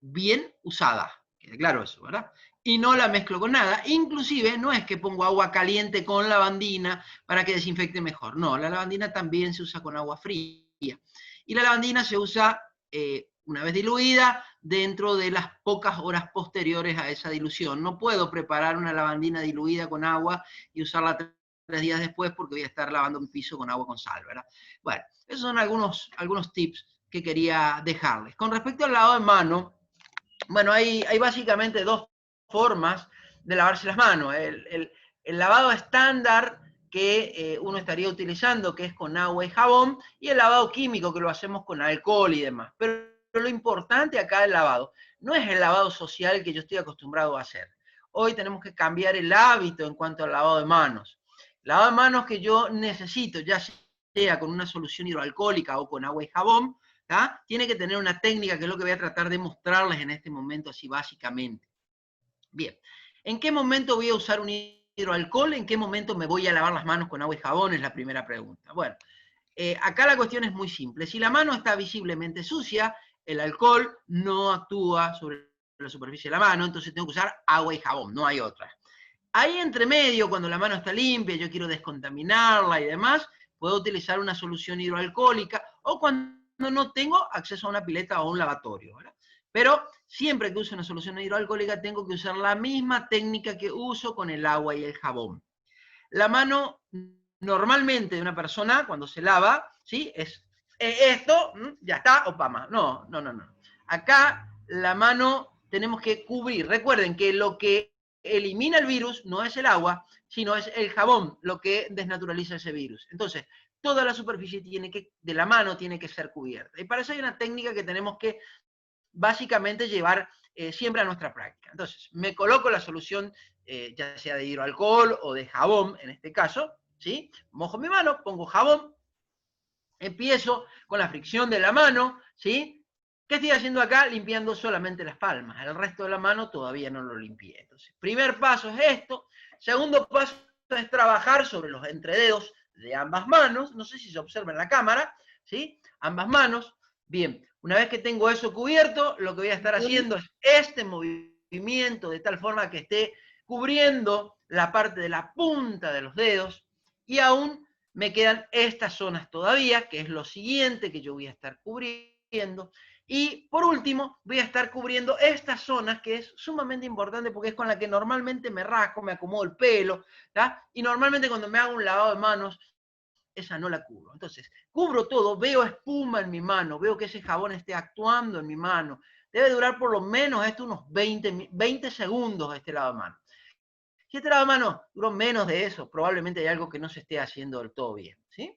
bien usada. Queda claro eso, ¿verdad? Y no la mezclo con nada. Inclusive no es que pongo agua caliente con lavandina para que desinfecte mejor. No, la lavandina también se usa con agua fría. Y la lavandina se usa una vez diluida, dentro de las pocas horas posteriores a esa dilución. No puedo preparar una lavandina diluida con agua y usarla 3 días después porque voy a estar lavando mi piso con agua con sal, ¿verdad? Bueno, esos son algunos tips que quería dejarles. Con respecto al lavado de mano, bueno, hay básicamente 2 formas de lavarse las manos. El lavado estándar que uno estaría utilizando, que es con agua y jabón, y el lavado químico, que lo hacemos con alcohol y demás. Pero lo importante acá del lavado no es el lavado social que yo estoy acostumbrado a hacer. Hoy tenemos que cambiar el hábito en cuanto al lavado de manos. El lavado de manos que yo necesito, ya sea con una solución hidroalcohólica o con agua y jabón, ¿tá? Tiene que tener una técnica que es lo que voy a tratar de mostrarles en este momento, así básicamente. Bien, ¿en qué momento voy a usar un hidroalcohol? ¿En qué momento me voy a lavar las manos con agua y jabón? Es la primera pregunta. Bueno, acá la cuestión es muy simple. Si la mano está visiblemente sucia, el alcohol no actúa sobre la superficie de la mano, entonces tengo que usar agua y jabón, no hay otra. Ahí entre medio, cuando la mano está limpia, yo quiero descontaminarla y demás, puedo utilizar una solución hidroalcohólica o cuando no tengo acceso a una pileta o un lavatorio, ¿verdad? Pero siempre que use una solución hidroalcohólica tengo que usar la misma técnica que uso con el agua y el jabón. La mano normalmente de una persona cuando se lava, ¿sí? Es esto, ya está, opama. No. Acá la mano tenemos que cubrir. Recuerden que lo que elimina el virus no es el agua, sino es el jabón lo que desnaturaliza ese virus. Entonces, toda la superficie de la mano tiene que ser cubierta. Y para eso hay una técnica que tenemos que básicamente llevar siempre a nuestra práctica. Entonces, me coloco la solución, ya sea de hidroalcohol o de jabón, en este caso, ¿sí? Mojo mi mano, pongo jabón, empiezo con la fricción de la mano, ¿sí? ¿Qué estoy haciendo acá? Limpiando solamente las palmas. El resto de la mano todavía no lo limpié. Entonces, primer paso es esto. Segundo paso es trabajar sobre los entrededos de ambas manos. No sé si se observa en la cámara, ¿sí? Ambas manos. Bien, una vez que tengo eso cubierto, lo que voy a estar haciendo es este movimiento de tal forma que esté cubriendo la parte de la punta de los dedos y aún me quedan estas zonas todavía, que es lo siguiente que yo voy a estar cubriendo. Y por último, voy a estar cubriendo estas zonas, que es sumamente importante porque es con la que normalmente me rasco, me acomodo el pelo, ¿tá? Y normalmente cuando me hago un lavado de manos, esa no la cubro. Entonces, cubro todo, veo espuma en mi mano, veo que ese jabón esté actuando en mi mano. Debe durar por lo menos unos 20 segundos este lavado de manos. Si este lavado de manos duró menos de eso, probablemente hay algo que no se esté haciendo del todo bien, ¿sí?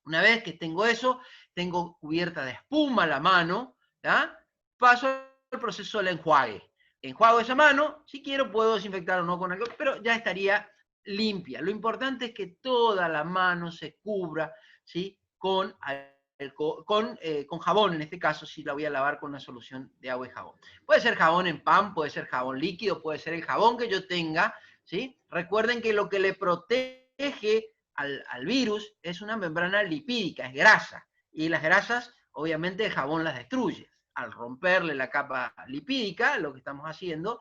Una vez que tengo eso, tengo cubierta de espuma la mano, ¿ya? Paso al proceso del enjuague. Enjuago esa mano, si quiero puedo desinfectar o no con alcohol, pero ya estaría limpia. Lo importante es que toda la mano se cubra, ¿sí? Con jabón, en este caso, si la voy a lavar con una solución de agua y jabón. Puede ser jabón en pan, puede ser jabón líquido, puede ser el jabón que yo tenga, ¿sí? Recuerden que lo que le protege al virus es una membrana lipídica, es grasa. Y las grasas, obviamente, el jabón las destruye. Al romperle la capa lipídica, lo que estamos haciendo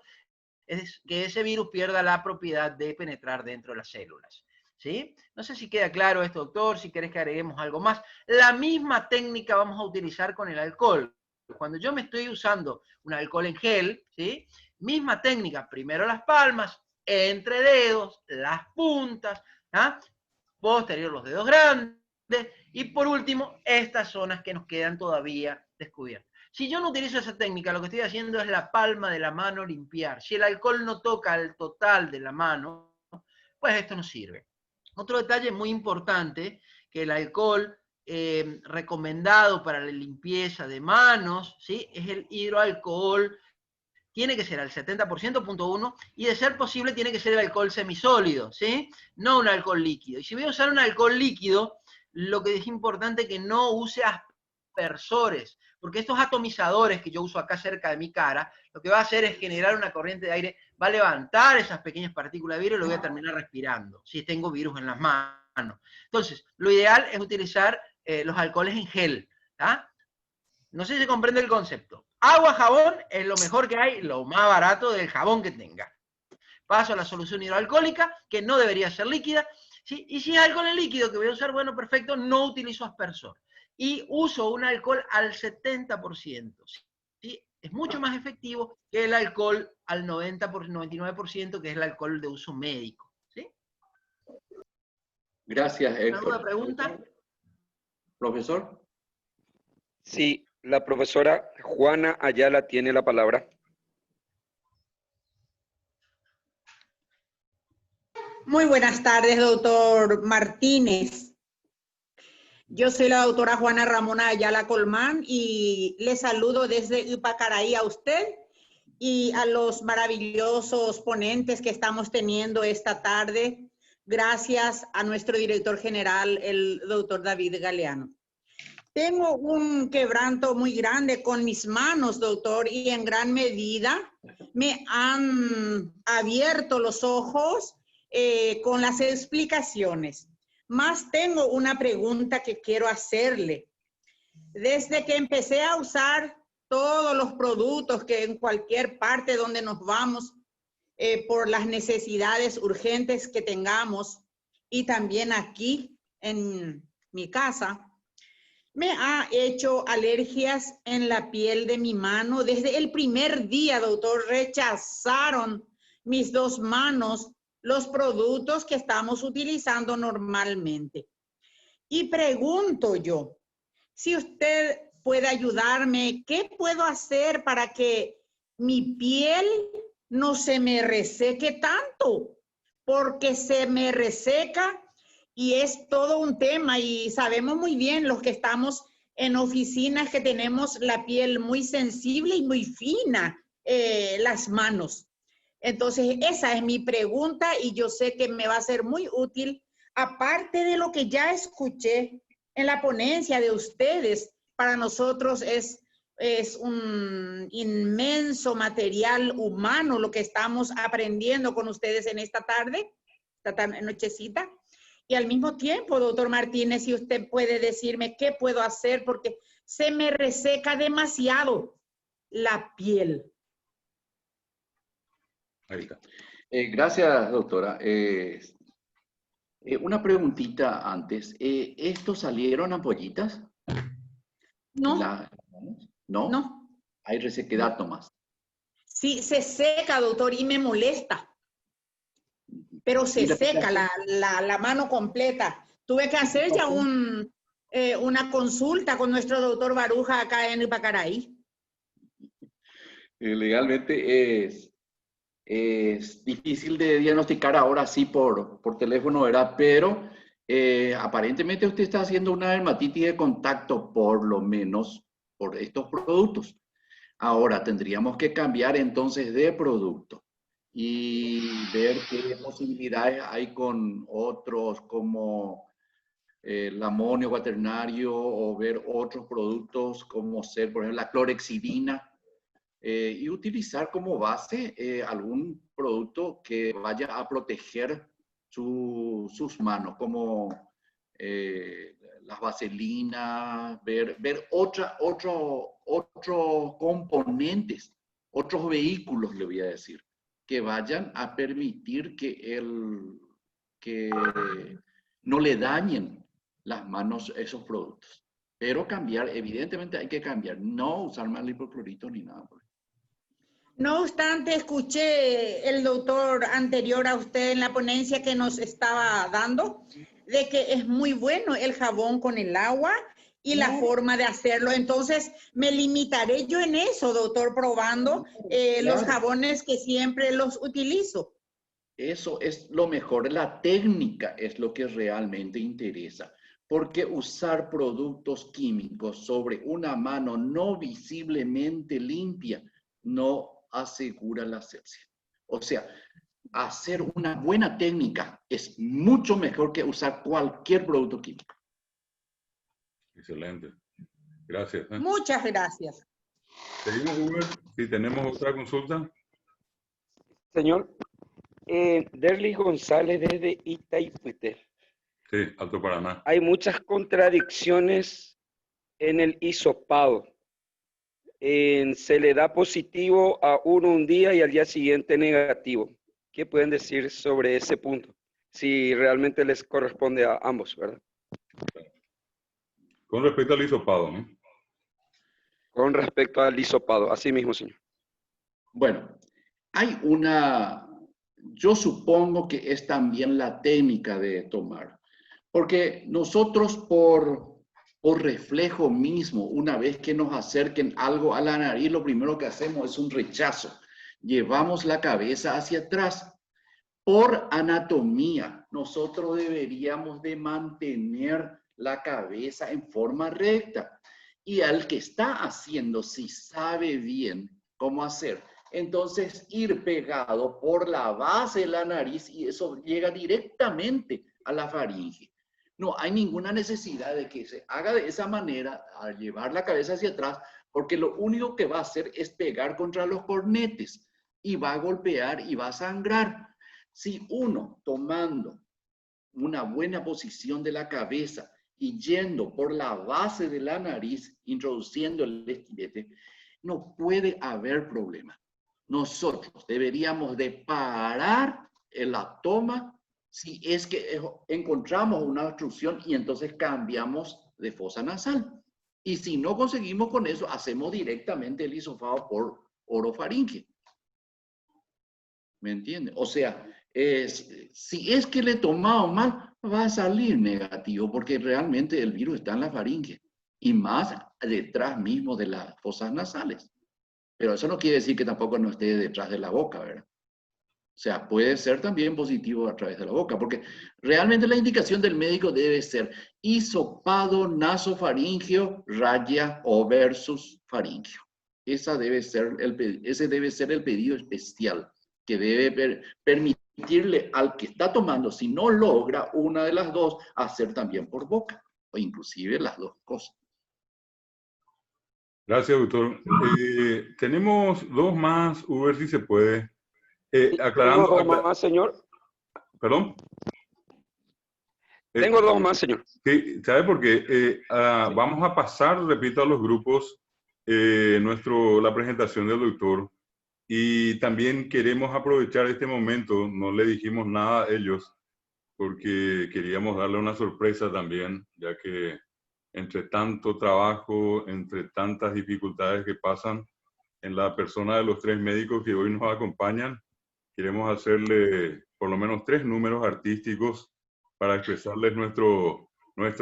es que ese virus pierda la propiedad de penetrar dentro de las células. ¿Sí? No sé si queda claro esto, doctor, si querés que agreguemos algo más. La misma técnica vamos a utilizar con el alcohol. Cuando yo me estoy usando un alcohol en gel, ¿sí? Misma técnica, primero las palmas, entre dedos, las puntas, ¿ah? Posterior los dedos grandes, y por último, estas zonas que nos quedan todavía descubiertas. Si yo no utilizo esa técnica, lo que estoy haciendo es la palma de la mano limpiar. Si el alcohol no toca el total de la mano, pues esto no sirve. Otro detalle muy importante, que el alcohol recomendado para la limpieza de manos, ¿sí? Es el hidroalcohol. Tiene que ser al 70%, punto 1, y de ser posible tiene que ser el alcohol semisólido, ¿sí? No un alcohol líquido. Y si voy a usar un alcohol líquido, lo que es importante es que no use aspersores, porque estos atomizadores que yo uso acá cerca de mi cara, lo que va a hacer es generar una corriente de aire, va a levantar esas pequeñas partículas de virus y lo voy a terminar respirando, si tengo virus en las manos. Entonces, lo ideal es utilizar los alcoholes en gel, ¿tá? No sé si se comprende el concepto. Agua, jabón es lo mejor que hay, lo más barato del jabón que tenga. Paso a la solución hidroalcohólica, que no debería ser líquida, ¿sí? Y si es alcohol en líquido que voy a usar, bueno, perfecto, no utilizo aspersor. Y uso un alcohol al 70%, ¿sí? es mucho más efectivo que el alcohol al 99%, que es el alcohol de uso médico. ¿Sí? Gracias, ¿Alguna Héctor. pregunta? Profesor. Sí, la profesora Juana Ayala tiene la palabra. Muy buenas tardes, doctor Martínez. Yo soy la doctora Juana Ramona Ayala Colmán y le saludo desde Ipacaraí a usted y a los maravillosos ponentes que estamos teniendo esta tarde, gracias a nuestro director general, el doctor David Galeano. Tengo un quebranto muy grande con mis manos, doctor, y en gran medida me han abierto los ojos con las explicaciones. Más tengo una pregunta que quiero hacerle. Desde que empecé a usar todos los productos que en cualquier parte donde nos vamos por las necesidades urgentes que tengamos y también aquí en mi casa, me ha hecho alergias en la piel de mi mano. Desde el primer día, doctor, rechazaron mis dos manos los productos que estamos utilizando normalmente. Y pregunto yo, si usted puede ayudarme, ¿qué puedo hacer para que mi piel no se me reseque tanto? Porque se me reseca y es todo un tema y sabemos muy bien los que estamos en oficinas que tenemos la piel muy sensible y muy fina, las manos. Entonces, esa es mi pregunta y yo sé que me va a ser muy útil, aparte de lo que ya escuché en la ponencia de ustedes. Para nosotros es un inmenso material humano lo que estamos aprendiendo con ustedes en esta tarde, esta nochecita. Y al mismo tiempo, doctor Martínez, si usted puede decirme qué puedo hacer porque se me reseca demasiado la piel. Ahí está. Gracias, doctora. Una preguntita antes. ¿Estos salieron ampollitas? No. ¿No? No. Hay resequedad nomás. Sí, se seca, doctor, y me molesta. Pero se seca la mano completa. Tuve que hacer ya una consulta con nuestro doctor Baruja acá en Ipacaraí. Legalmente es difícil de diagnosticar ahora sí por teléfono, ¿verdad? Pero aparentemente usted está haciendo una dermatitis de contacto, por lo menos por estos productos. Ahora tendríamos que cambiar entonces de producto y ver qué posibilidades hay con otros como el amonio cuaternario o ver otros productos como ser, por ejemplo, la clorexidina y utilizar como base algún producto que vaya a proteger sus manos, como las vaselinas, ver otros componentes, otros vehículos, le voy a decir, que vayan a permitir que no le dañen las manos esos productos. Pero cambiar, evidentemente hay que cambiar, no usar más hipoclorito ni nada por eso. No obstante, escuché el doctor anterior a usted en la ponencia que nos estaba dando, de que es muy bueno el jabón con el agua y la forma de hacerlo. Entonces, me limitaré yo en eso, doctor, probando los jabones que siempre los utilizo. Eso es lo mejor, la técnica es lo que realmente interesa, porque usar productos químicos sobre una mano no visiblemente limpia no asegura la asepsia. O sea, hacer una buena técnica es mucho mejor que usar cualquier producto químico. Excelente. Gracias. Muchas gracias. Seguimos, Uber. Si tenemos otra consulta. Señor, Derly González desde Itaipite. Sí, Alto Paraná. Hay muchas contradicciones en el hisopado. Se le da positivo a uno un día y al día siguiente negativo. ¿Qué pueden decir sobre ese punto? Si realmente les corresponde a ambos, ¿verdad? Con respecto al hisopado, ¿no? Con respecto al hisopado, así mismo, señor. Bueno, hay yo supongo que es también la técnica de tomar, porque nosotros por reflejo mismo, una vez que nos acerquen algo a la nariz, lo primero que hacemos es un rechazo. Llevamos la cabeza hacia atrás. Por anatomía, nosotros deberíamos de mantener la cabeza en forma recta. Y al que está haciendo, si sabe bien cómo hacer, entonces ir pegado por la base de la nariz y eso llega directamente a la faringe. No hay ninguna necesidad de que se haga de esa manera al llevar la cabeza hacia atrás, porque lo único que va a hacer es pegar contra los cornetes y va a golpear y va a sangrar. Si uno tomando una buena posición de la cabeza y yendo por la base de la nariz, introduciendo el estilete, no puede haber problema. Nosotros deberíamos de parar la toma si es que encontramos una obstrucción y entonces cambiamos de fosa nasal. Y si no conseguimos con eso, hacemos directamente el hisopado por orofaringe. ¿Me entiende? O sea, si es que le tomamos mal, va a salir negativo porque realmente el virus está en la faringe y más detrás mismo de las fosas nasales. Pero eso no quiere decir que tampoco no esté detrás de la boca, ¿verdad? O sea, puede ser también positivo a través de la boca, porque realmente la indicación del médico debe ser hisopado nasofaringeo, raya o versus faringeo. Ese debe ser el pedido especial que debe permitirle al que está tomando, si no logra una de las dos, hacer también por boca, o inclusive las dos cosas. Gracias, doctor. Tenemos dos más, ver si se puede. Aclarando. Tengo dos más, señor. ¿Perdón? Tengo dos más, señor. Sí, ¿sabe por qué? Vamos a pasar, repito, a los grupos la presentación del doctor. Y también queremos aprovechar este momento, no le dijimos nada a ellos, porque queríamos darle una sorpresa también, ya que entre tanto trabajo, entre tantas dificultades que pasan en la persona de los tres médicos que hoy nos acompañan, queremos hacerle por lo menos 3 números artísticos para expresarles nuestro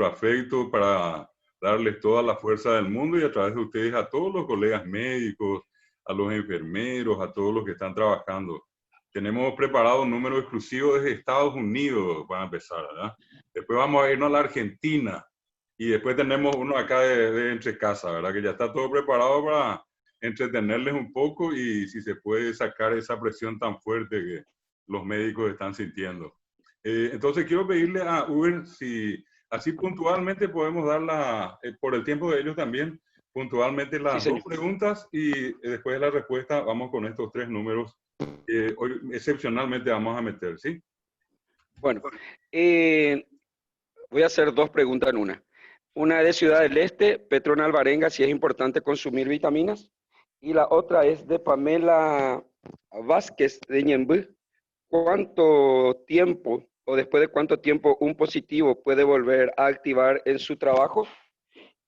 afecto, para darles toda la fuerza del mundo y a través de ustedes a todos los colegas médicos, a los enfermeros, a todos los que están trabajando. Tenemos preparado un número exclusivo desde Estados Unidos para empezar, ¿verdad? Después vamos a irnos a la Argentina y después tenemos uno acá de entre casa, ¿verdad? Que ya está todo preparado para entretenerles un poco y si se puede sacar esa presión tan fuerte que los médicos están sintiendo. Entonces quiero pedirle a Uber si así puntualmente podemos dar por el tiempo de ellos también, puntualmente las dos preguntas y después de la respuesta vamos con estos 3 números que hoy excepcionalmente vamos a meter, ¿sí? Bueno, voy a hacer 2 preguntas en una. Una de Ciudad del Este, Petrona Alvarenga, si es importante consumir vitaminas. Y la otra es de Pamela Vázquez de Ñembú. ¿Cuánto tiempo o después de cuánto tiempo un positivo puede volver a activar en su trabajo?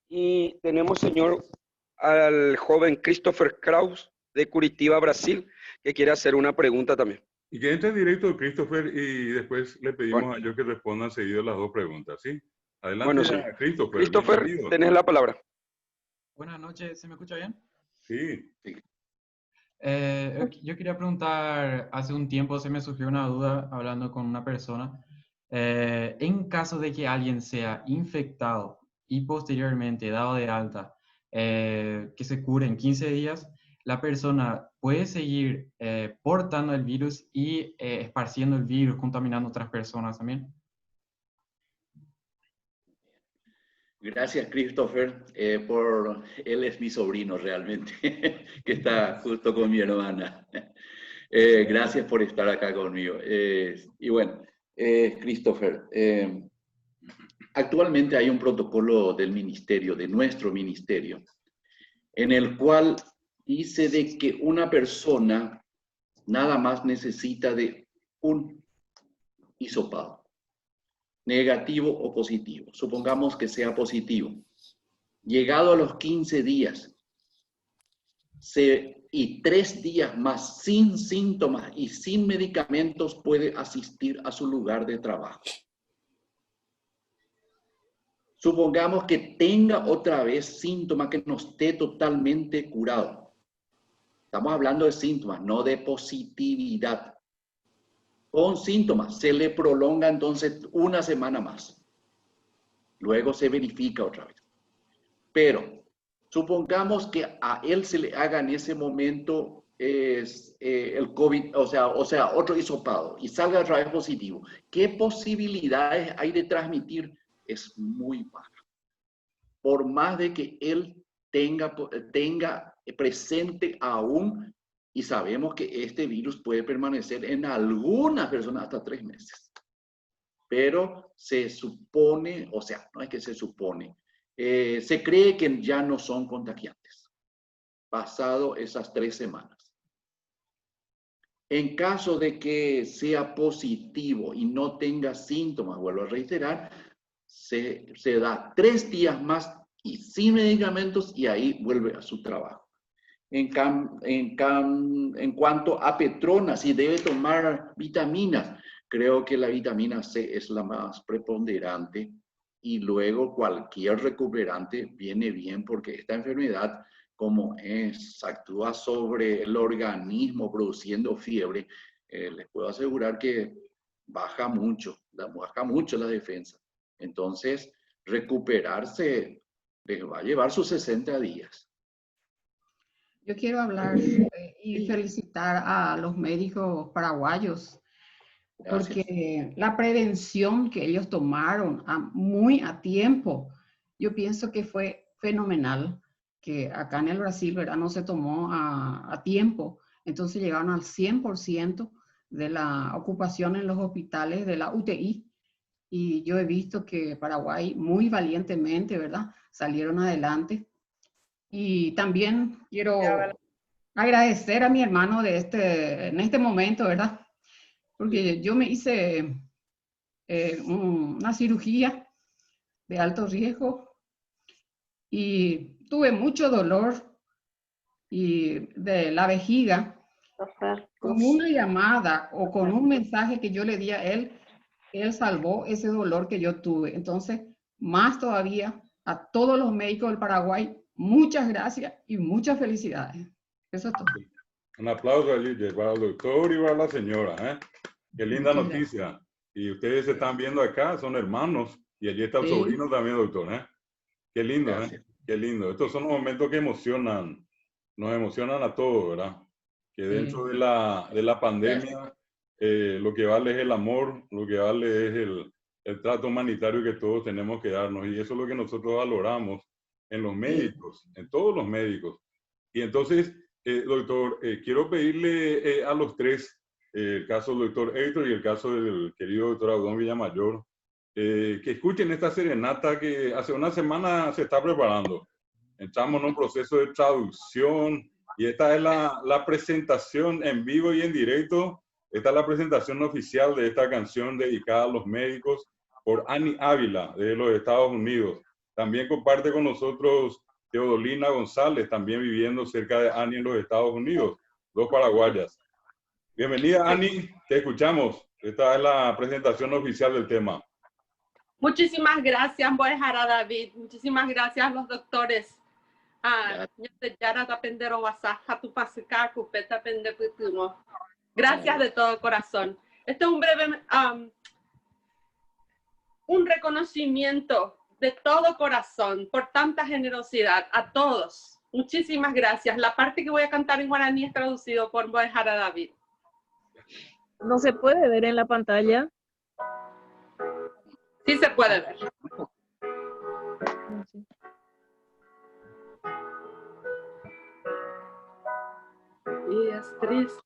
Y tenemos, señor, al joven Christopher Kraus de Curitiba, Brasil, que quiere hacer una pregunta también. Y que entre directo, Christopher, y después le pedimos a ellos que respondan seguido las 2 preguntas, ¿sí? Adelante, bueno, Christopher. Christopher, tenés la palabra. Buenas noches, ¿se me escucha bien? Sí. Yo quería preguntar, hace un tiempo se me surgió una duda hablando con una persona. En caso de que alguien sea infectado y posteriormente dado de alta, que se cure en 15 días, la persona puede seguir portando el virus y esparciendo el virus, contaminando a otras personas también. Gracias, Christopher, él es mi sobrino realmente, que está justo con mi hermana. Gracias por estar acá conmigo. Y bueno, Christopher, actualmente hay un protocolo del ministerio, de nuestro ministerio, en el cual dice de que una persona nada más necesita de un hisopado. Negativo o positivo. Supongamos que sea positivo. Llegado a los 15 días, y 3 días más sin síntomas y sin medicamentos puede asistir a su lugar de trabajo. Supongamos que tenga otra vez síntomas, que no esté totalmente curado. Estamos hablando de síntomas, no de positividad. Con síntomas se le prolonga entonces 1 semana más. Luego se verifica otra vez. Pero supongamos que a él se le haga en ese momento el COVID, o sea, otro hisopado y salga otra vez positivo. ¿Qué posibilidades hay de transmitir? Es muy baja. Por más de que él tenga presente aún, y sabemos que este virus puede permanecer en algunas personas hasta 3 meses. Pero se supone, o sea, no es que se supone, se cree que ya no son contagiantes, pasado esas 3 semanas. En caso de que sea positivo y no tenga síntomas, vuelvo a reiterar, se da 3 días más y sin medicamentos y ahí vuelve a su trabajo. En cuanto a Petrona, si debe tomar vitaminas, creo que la vitamina C es la más preponderante y luego cualquier recuperante viene bien porque esta enfermedad, como actúa sobre el organismo produciendo fiebre, les puedo asegurar que baja mucho la defensa. Entonces, recuperarse les va a llevar sus 60 días. Yo quiero hablar y felicitar a los médicos paraguayos, porque la prevención que ellos tomaron muy a tiempo, yo pienso que fue fenomenal, que acá en el Brasil, ¿verdad?, no se tomó a tiempo, entonces llegaron al 100% de la ocupación en los hospitales de la UTI, y yo he visto que Paraguay muy valientemente, ¿verdad?, salieron adelante. Y también quiero agradecer a mi hermano en este momento, ¿verdad? Porque yo me hice una cirugía de alto riesgo y tuve mucho dolor y de la vejiga. Con una llamada o con un mensaje que yo le di a él salvó ese dolor que yo tuve. Entonces, más todavía, a todos los médicos del Paraguay, muchas gracias y muchas felicidades. Eso es todo. Un aplauso allí para el doctor y para la señora. Qué linda noticia. Y ustedes se están viendo acá, son hermanos. Y allí está el sobrino también, doctor. Qué lindo, qué lindo. Estos son los momentos que emocionan, nos emocionan a todos, ¿verdad? Que dentro de la pandemia, lo que vale es el amor, lo que vale es el trato humanitario que todos tenemos que darnos. Y eso es lo que nosotros valoramos en los médicos, en todos los médicos. Y entonces, doctor, quiero pedirle a los tres, el caso del doctor Héctor y el caso del querido doctor Audón Villamayor, que escuchen esta serenata que hace una semana se está preparando. Entramos en un proceso de traducción y esta es la presentación en vivo y en directo. Esta es la presentación oficial de esta canción dedicada a los médicos por Annie Ávila de los Estados Unidos. También comparte con nosotros Teodolina González, también viviendo cerca de Annie en los Estados Unidos, 2 paraguayas. Bienvenida, Annie, te escuchamos. Esta es la presentación oficial del tema. Muchísimas gracias, voy a dejar a David. Muchísimas gracias a los doctores. Gracias de todo corazón. Este es un breve, un reconocimiento de todo corazón por tanta generosidad a todos. Muchísimas gracias. La parte que voy a cantar en guaraní es traducido por voy a dejar a David. ¿No se puede ver en la pantalla? Sí se puede ver. Y es triste,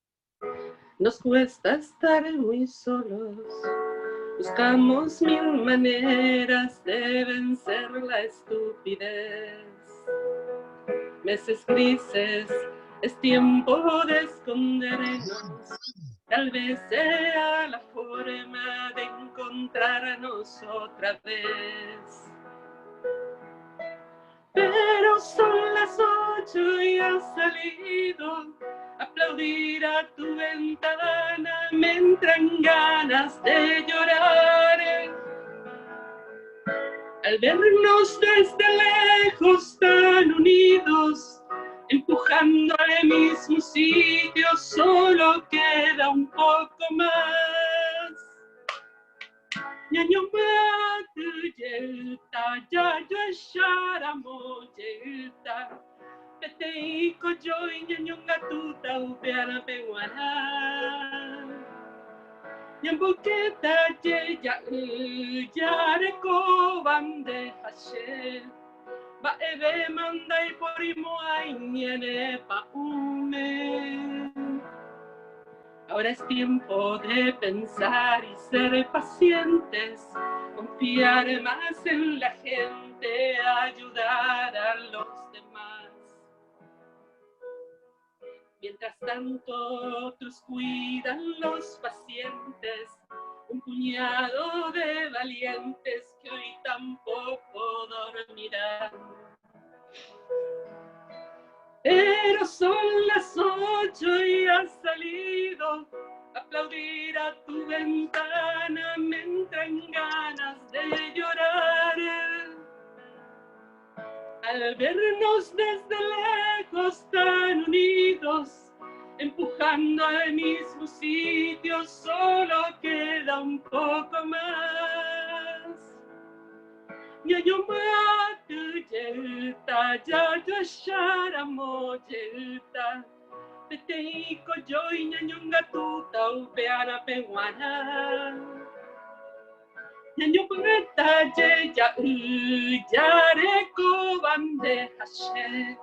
nos cuesta estar muy solos. Buscamos 1000 maneras de vencer la estupidez. Meses grises, es tiempo de escondernos. Tal vez sea la forma de encontrarnos otra vez. Pero son las 8 y has salido a aplaudir a tu ventana. Me entran ganas de llorar al vernos desde lejos tan unidos, empujando al mismo sitio. Solo queda un poco más. Ñaño matu yelta, ya yo esharamo yelta. Peteiko yo y ñaño gatuta upeana peguana. Ñambuqueta yeya yareko bande hashe. Ba ebe manda y porimo ay niene pa ume. Ahora es tiempo de pensar y ser pacientes, confiar más en la gente, ayudar a los demás. Mientras tanto, otros cuidan los pacientes, un puñado de valientes que hoy tampoco dormirán. Pero son las 8 y has salido a aplaudir a tu ventana. Me entran ganas de llorar al vernos desde lejos tan unidos, empujando al mismo sitio. Solo queda un poco más. Ñaño matu yelta, ya yo esharamo yelta. Peteiko yo y ñaño gatuta upeana peguana. Ñaño pueta yeya yareko bande hashe.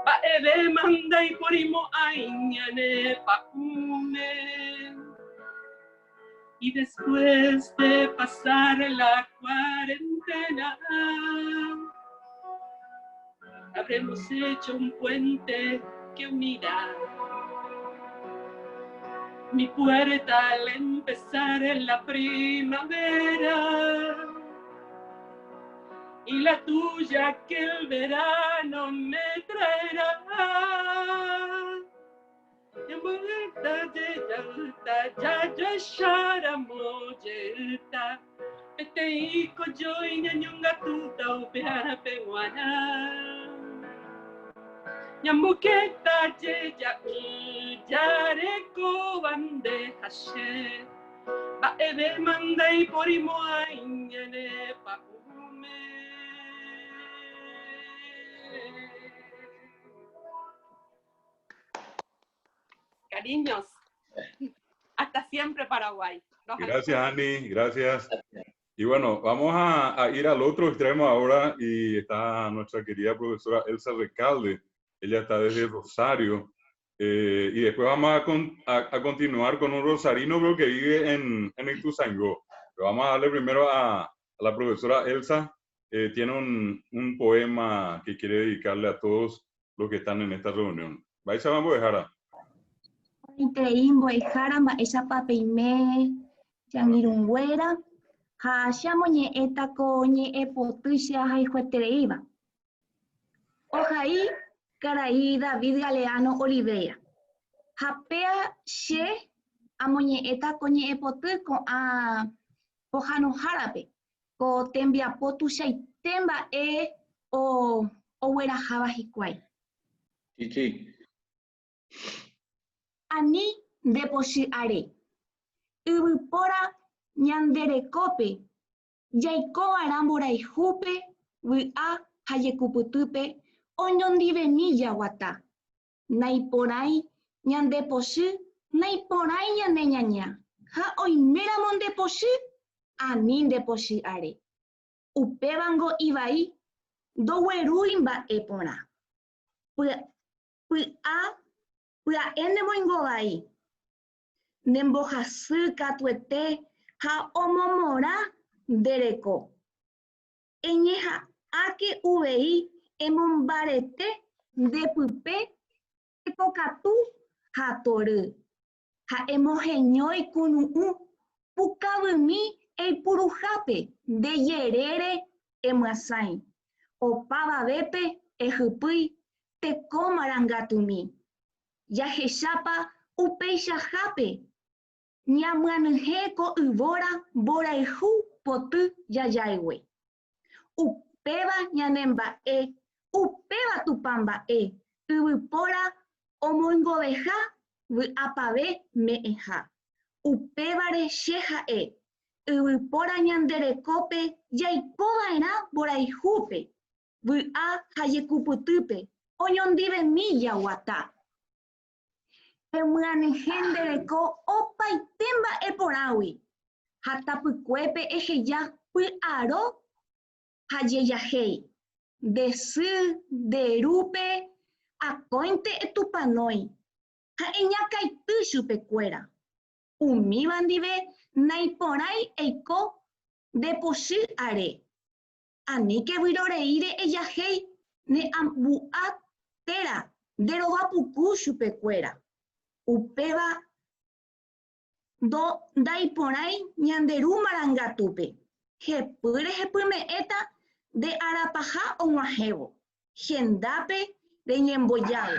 Ba ebe manda y porimo ay ñane pa ume. Y después de pasar la cuarentena, habremos hecho un puente que unirá mi puerta al empezar en la primavera y la tuya que el verano me traerá. Ya yo esharamo yelta. Peteiko yo y ñaño gatuta upeana peguana. Ñambuqueta yeya yareko bande hashe. Ba ebe manda y porimo ay ñane pa ume. Cariños, hasta siempre Paraguay. Gracias, Ani, gracias. Y bueno, vamos a ir al otro extremo ahora y está nuestra querida profesora Elsa Recalde. Ella está desde Rosario. Y después vamos a continuar con un rosarino, creo que vive en Ituzaingó. Pero vamos a darle primero a la profesora Elsa. Tiene un poema que quiere dedicarle a todos los que están en esta reunión. Vais a vamos a dejar a... Inteimbo e jaramba esa papeime yangirungüera ha shamoñe etako ñe epotucia haijuetereiva. Ojaí Caraí David Galeano Oliveira. Japea she amoñe etako ñe epotu con a pojano jarape ko tembia potucia y temba o huera java hikuai. Chichi. Ani deposi are. Ubipora ñanderekope. Yaiko arambora ijupe. Wia hayekuputupe. Oñondiveni yawata. Naiporai ñandeposi. Naiporai ñandeñaña. Ha oimera mondeposi. Ani deposi are. Upebango ibai. Doweruimba epora. Pua ende moingovai. Nembohasy katuete ha omomora dereko. Eñeha ake uvei emombarete depupe epokatu ha tory. Ha emoheñói kunu'u pukavymi eipuruhápe ndejerére emyasãi. opava bepe ejupui teko marangatumi. Yahechapa upeicha jape. Ñamyanyhẽko yvóra mborayhu poty jajáigui. Upéva ñanemba'e, upéva tupãmba'e, yvypóra omoingoveha vy'apave me'ẽha. Upévare che ha'e, yvypóra ñanderekópe jaikova'erã mborayhúpe, vy'a ha jekupytýpe, oñondivemi jaguata. Emyanyhẽ ndereko opaite mba'e porãgui, ha tapykuépe eheja py'aro ha jejahéi. Nde sy, nde rúpe, akóinte etupanói, ha eñakãity chupekuéra. Umíva ndive naiporãi eiko ndepochy are. Aníke vyroreíre ejahéi ne ambu'ã térã nderovapuku chupekuéra. Upéva ndaiporãi ñanderu marangatúpe. Hepýre hepyme'ẽta nde arapaha og̃uahẽvo. Hendápe reñembojávo.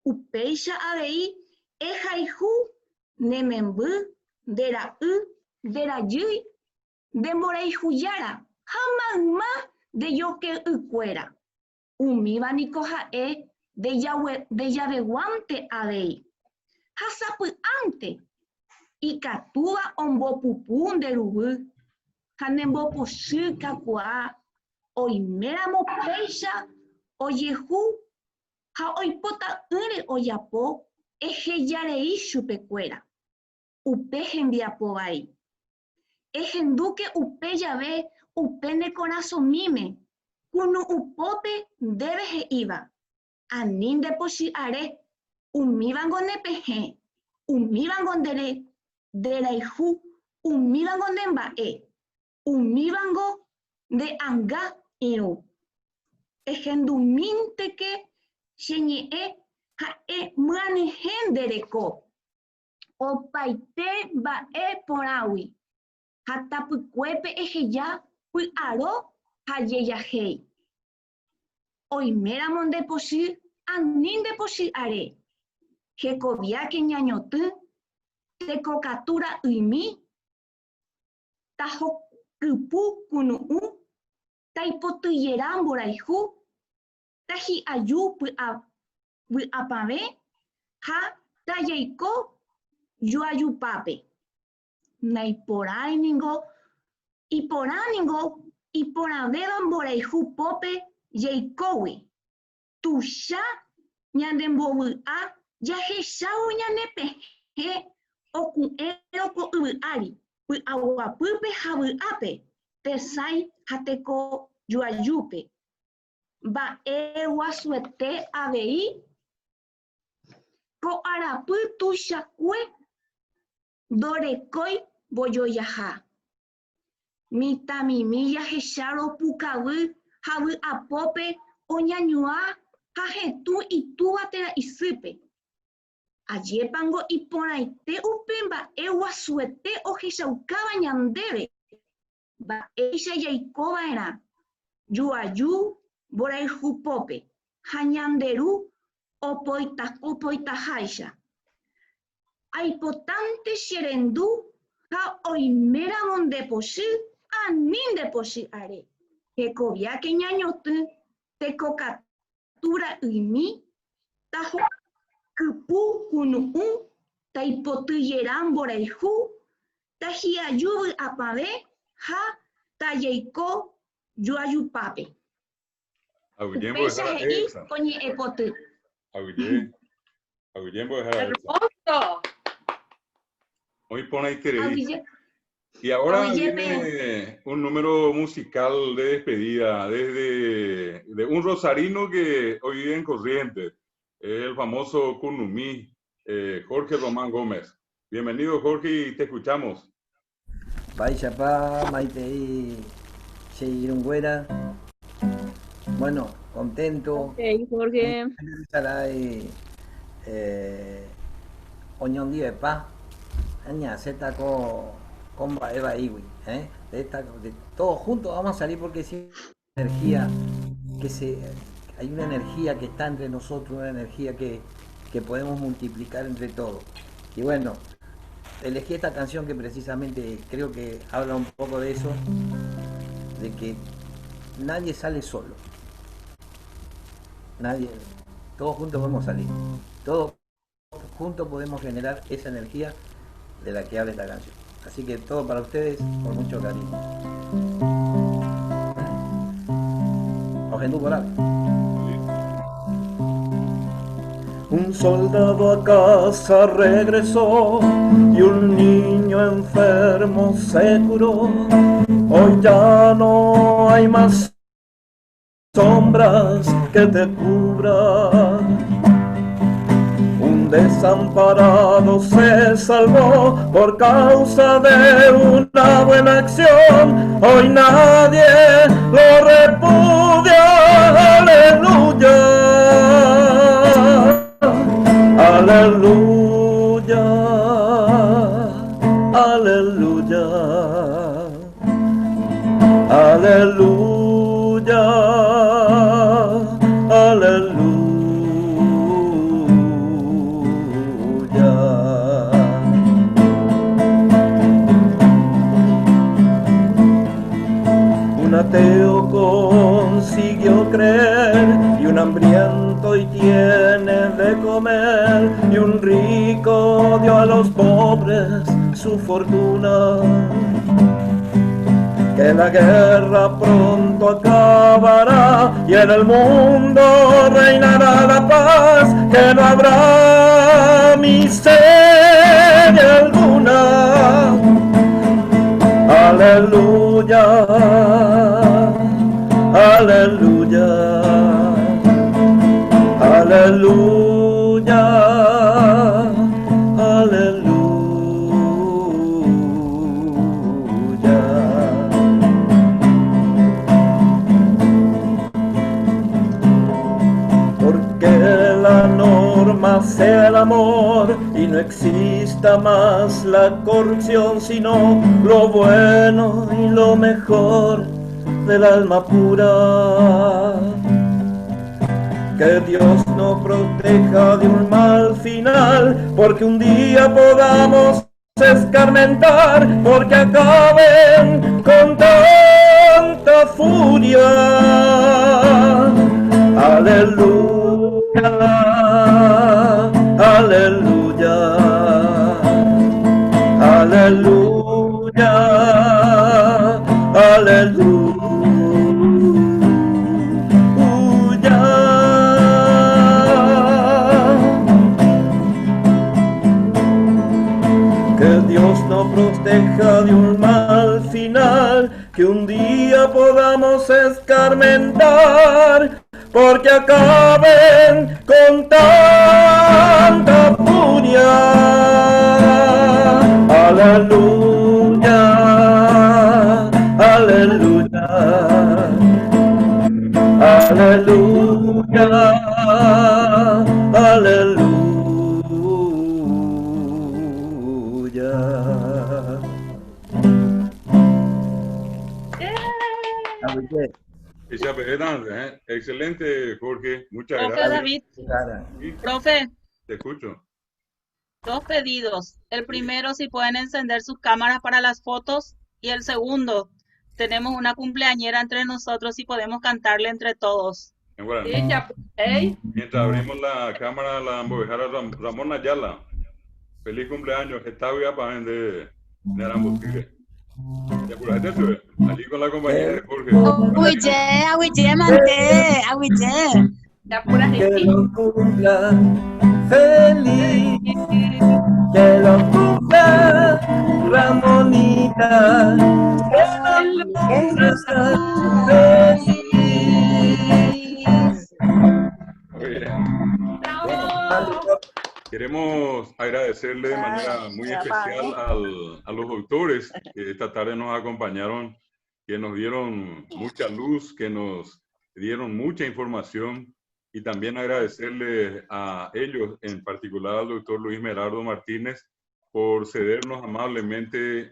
Upéicha avei ehayhu nememby, ndera'y, nderajýi, ndemborayhujára ha mayma ndejoke'ykuéra. Umíva niko ha'e ndejaveguánte avei. Ha sapy'ánte ikatúva ombopupu nderuvy ha nembopochy kakuaa oiméramo péicha ojehu ha oipota'ỹre ojapo ehejarei chupekuéra upe hembiapo vai. Ehendúke upe jave upe nekorasõmíme kunu upópe ndéve he'íva. Ani ndepochy'are, umívango ndepehẽ, umívango nderayhu, umívango ndemba'e, umívango nde'anga irũ. Ehendumínteke cheñe'ẽ ha'e myanyhẽ ndereko opaite mba'e porãgui ha tapykuépe eheja py'aro ha jejahéi. Oiméramo ndepochy ani ndepochy'are. Hekoviáke ñañotỹ tekokatu ra'ymi tahokypu kunu'ũ taipotyjera mborayhu tahi'aju vy'apave ha tajaiko joajupápe. Naiporãingo iporãvéva mborayhu pópe jaikógui. Tuicha ñandembovy'a jahechávo ñandepehẽ oku'érõko yvy'ári py'aguapýpe ha vy'ápe tesãi ha teko joajúpe. Mba'e guasuete avei ko arapy tuichakue ndorekói mbojojaha. Mitãmimi jahecha ropukavy ha vy'apópe oñañuã ha hetũ itúva térã isýpe. Ajépango iporãite upe mba'e guasuete ohechaukáva ñandéve. Mba'éicha jaikova'erã joaju mborayhupópe ha ñanderu opoitaháicha. Aipotánte che rendu ha oiméramo ndepochy ani ndepochy'are. Hekoviáke ñañotỹ tekokatu ra'ymi tahokypu kunu'ũ taipotyjera mborayhu tahi'aju vy'apave ha tajaiko joajupápe. Upéicha he'i oñe'ẽpoty. ¡Hermoso! Muy ponaiterei. Y ahora viene un número musical de despedida de un rosarino que hoy vive en Corrientes, el famoso Kunumí, Jorge Román Gómez. Bienvenido, Jorge, y te escuchamos. Baixapá, Maitei, Cheirungüera. Bueno, contento. Ok, Jorge. Oñón de paz. Aña, Z con Eva Iwi, de todos juntos vamos a salir porque sin energía hay una energía que está entre nosotros, una energía que podemos multiplicar entre todos. Y bueno, elegí esta canción que precisamente creo que habla un poco de eso, de que nadie sale solo. Nadie, todos juntos podemos salir. Todos juntos podemos generar esa energía de la que habla esta canción. Así que todo para ustedes, con mucho cariño. Ojendu Boral. Un soldado a casa regresó y un niño enfermo se curó. Hoy ya no hay más sombras que te cubran. Un desamparado se salvó por causa de una buena acción. Hoy nadie lo repudia. Aleluya. Aleluya, aleluya, aleluya, aleluya. Un ateo consiguió creer y un hambriento y tiene de comer, y un rico dio a los pobres su fortuna. Que la guerra pronto acabará y en el mundo reinará la paz, que no habrá miseria alguna. Aleluya, aleluya, aleluya, aleluya. Porque la norma sea el amor y no exista más la corrupción, sino lo bueno y lo mejor del alma pura. Que Dios nos proteja de un mal final, porque un día podamos escarmentar, porque acaben con tanta furia. Aleluya, aleluya, aleluya, aleluya. Que Dios nos proteja de un mal final, que un día podamos escarmentar, porque acaben con tanta furia. Aleluya, aleluya, aleluya, aleluya. Excelente, Jorge. Muchas Profe gracias. David. Sí, Profe, te escucho. 2 pedidos. El primero, si pueden encender sus cámaras para las fotos. Y el segundo, tenemos una cumpleañera entre nosotros y podemos cantarle entre todos. En guaraní. Ella, ¿eh? Mientras abrimos la cámara, la embojara Ramón Ayala. Feliz cumpleaños. Está bien para vender de Arambutire. Ya por ahí te sube. Salí con la compañía de Jorge. Agüille, manté, agüille. Ya pura Que gente. lo cumpla feliz, que lo cumpla Ramonita, que lo cumpla feliz. Muy bien. Queremos agradecerle de manera muy especial a los doctores que esta tarde nos acompañaron, que nos dieron mucha luz, que nos dieron mucha información, y también agradecerle a ellos, en particular al doctor Luis Merardo Martínez, por cedernos amablemente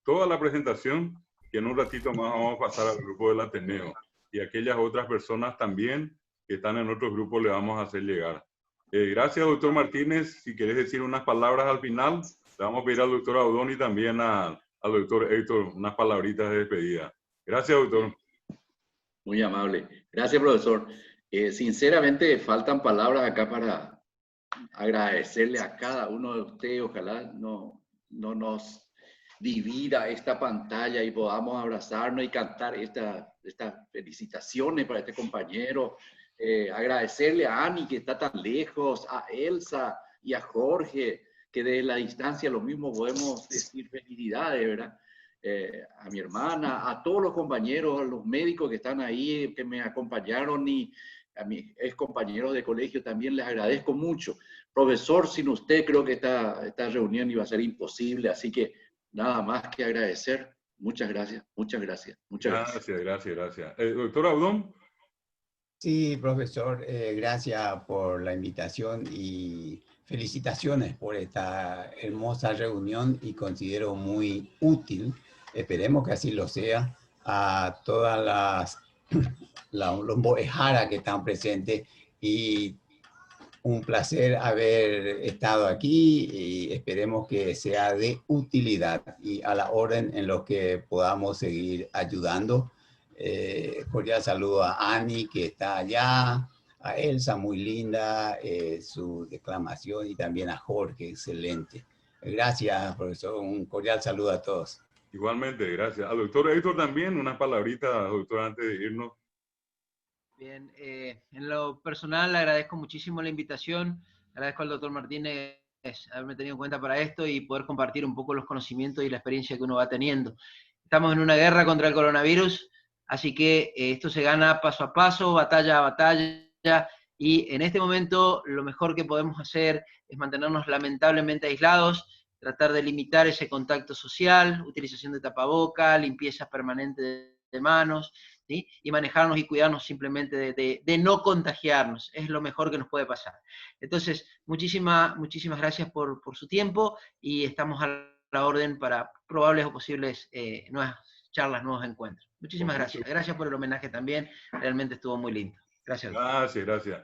toda la presentación, que en un ratito más vamos a pasar al grupo del Ateneo. y aquellas otras personas también que están en otros grupos le vamos a hacer llegar. Gracias, doctor Martínez. Si querés decir unas palabras al final, le vamos a pedir al doctor Audón y también al doctor Héctor unas palabritas de despedida. Gracias, doctor. Muy amable. Gracias, profesor. Sinceramente, faltan palabras acá para agradecerle a cada uno de ustedes. Ojalá no nos divida esta pantalla y podamos abrazarnos y cantar estas felicitaciones para este compañero. Agradecerle a Ani, que está tan lejos, a Elsa y a Jorge, que desde la distancia lo mismo podemos decir felicidades, ¿verdad? A mi hermana, a todos los compañeros, a los médicos que están ahí, que me acompañaron, y a mis ex compañeros de colegio también les agradezco mucho. Profesor, sin usted creo que esta reunión iba a ser imposible, así que nada más que agradecer. Muchas gracias, muchas gracias, muchas gracias. Gracias. Doctor Audón. Sí, profesor, gracias por la invitación y felicitaciones por esta hermosa reunión, y considero muy útil, esperemos que así lo sea, a todas los Boejara que están presentes, y un placer haber estado aquí y esperemos que sea de utilidad y a la orden en lo que podamos seguir ayudando. Cordial saludo a Ani, que está allá, a Elsa, muy linda su declamación, y también a Jorge, excelente. Gracias, profesor, un cordial saludo a todos. Igualmente, gracias. Al doctor Héctor también, unas palabritas, doctor, antes de irnos. Bien, en lo personal le agradezco muchísimo la invitación, agradezco al doctor Martínez haberme tenido en cuenta para esto y poder compartir un poco los conocimientos y la experiencia que uno va teniendo. Estamos en una guerra contra el coronavirus, así que esto se gana paso a paso, batalla a batalla, y en este momento lo mejor que podemos hacer es mantenernos lamentablemente aislados, tratar de limitar ese contacto social, utilización de tapaboca, limpieza permanente de manos, ¿sí? Y manejarnos y cuidarnos simplemente de no contagiarnos, es lo mejor que nos puede pasar. Entonces, muchísimas gracias por su tiempo, y estamos a la orden para probables o posibles nuevas charlas, nuevos encuentros. Muchísimas gracias. Gracias por el homenaje también, realmente estuvo muy lindo. Gracias. Gracias.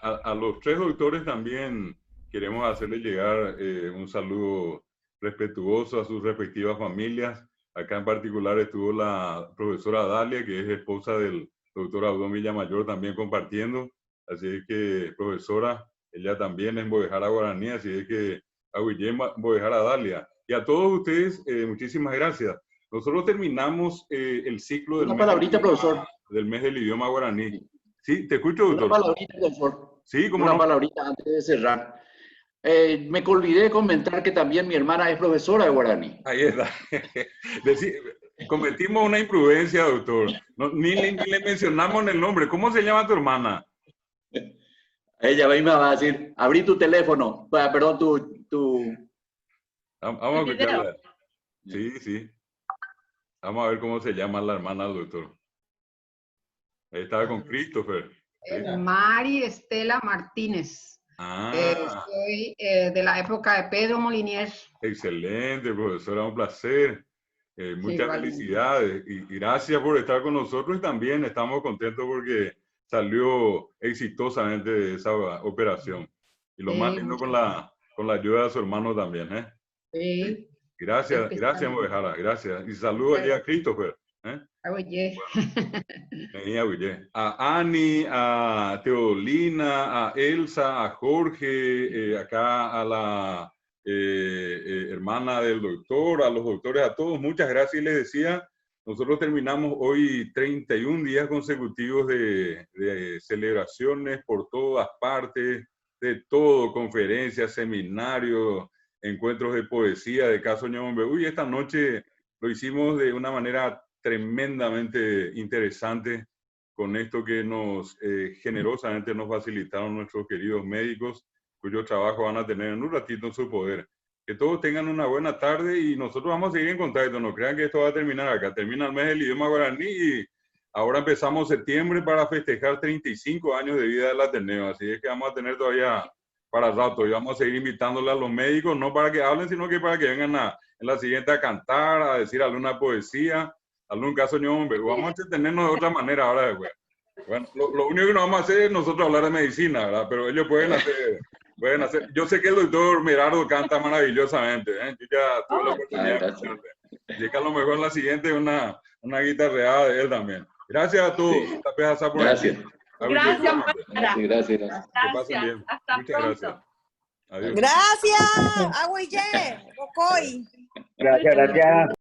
A los tres doctores también queremos hacerles llegar un saludo respetuoso a sus respectivas familias. Acá en particular estuvo la profesora Dalia, que es esposa del doctor Audón Villamayor, también compartiendo. Así es que, profesora, ella también es Boejara Guaraní, así es que a Guillem Boejara Dalia. Y a todos ustedes, muchísimas gracias. Nosotros terminamos el ciclo del del mes del idioma guaraní. Sí, te escucho, doctor. Una palabrita, profesor. Sí, ¿cómo Una no? palabrita antes de cerrar. Me olvidé de comentar que también mi hermana es profesora de guaraní. Ahí está. Cometimos una imprudencia, doctor. No, ni le mencionamos el nombre. ¿Cómo se llama tu hermana? Ella misma va a decir, abrí tu teléfono. Perdón, tu... Vamos a escucharla. Sí. Vamos a ver cómo se llama la hermana del doctor. Ahí estaba con Christopher. Mari Estela Martínez. Soy de la época de Pedro Molinier. Excelente, profesora, un placer. Muchas felicidades y gracias por estar con nosotros, y también estamos contentos porque salió exitosamente de esa operación. Y lo más lindo con la ayuda de su hermano también. Sí. Gracias, Boejara, gracias. Y saludos allá a Christopher. A Ani, a Teodolina, a Elsa, a Jorge, acá a la hermana del doctor, a los doctores, a todos, muchas gracias. Y les decía, nosotros terminamos hoy 31 días consecutivos de celebraciones por todas partes, de todo, conferencias, seminarios, encuentros de poesía, de Caso Ñombe. Y esta noche lo hicimos de una manera tremendamente interesante, con esto que generosamente nos facilitaron nuestros queridos médicos, cuyo trabajo van a tener en un ratito en su poder. Que todos tengan una buena tarde y nosotros vamos a seguir en contacto. No crean que esto va a terminar acá. Termina el mes del idioma guaraní y ahora empezamos septiembre para festejar 35 años de vida del Ateneo. Así es que vamos a tener todavía para rato y vamos a seguir invitándole a los médicos, no para que hablen, sino que para que vengan en la siguiente a cantar, a decir alguna poesía. algún caso hombre. Vamos a entretenernos de otra manera ahora después. Bueno, lo único que no vamos a hacer es nosotros hablar de medicina, ¿verdad? Pero ellos pueden hacer. Yo sé que el doctor Merardo canta maravillosamente, ¿eh? Yo ya tuve la oportunidad de escucharte. Y que a lo mejor en la siguiente una guitarreada de él también. Gracias a todos. Gracias. Gracias, Gracias. Que pasen bien. Hasta Muchas pronto. gracias. Adiós. Gracias, Agüille, Bocoy. Gracias.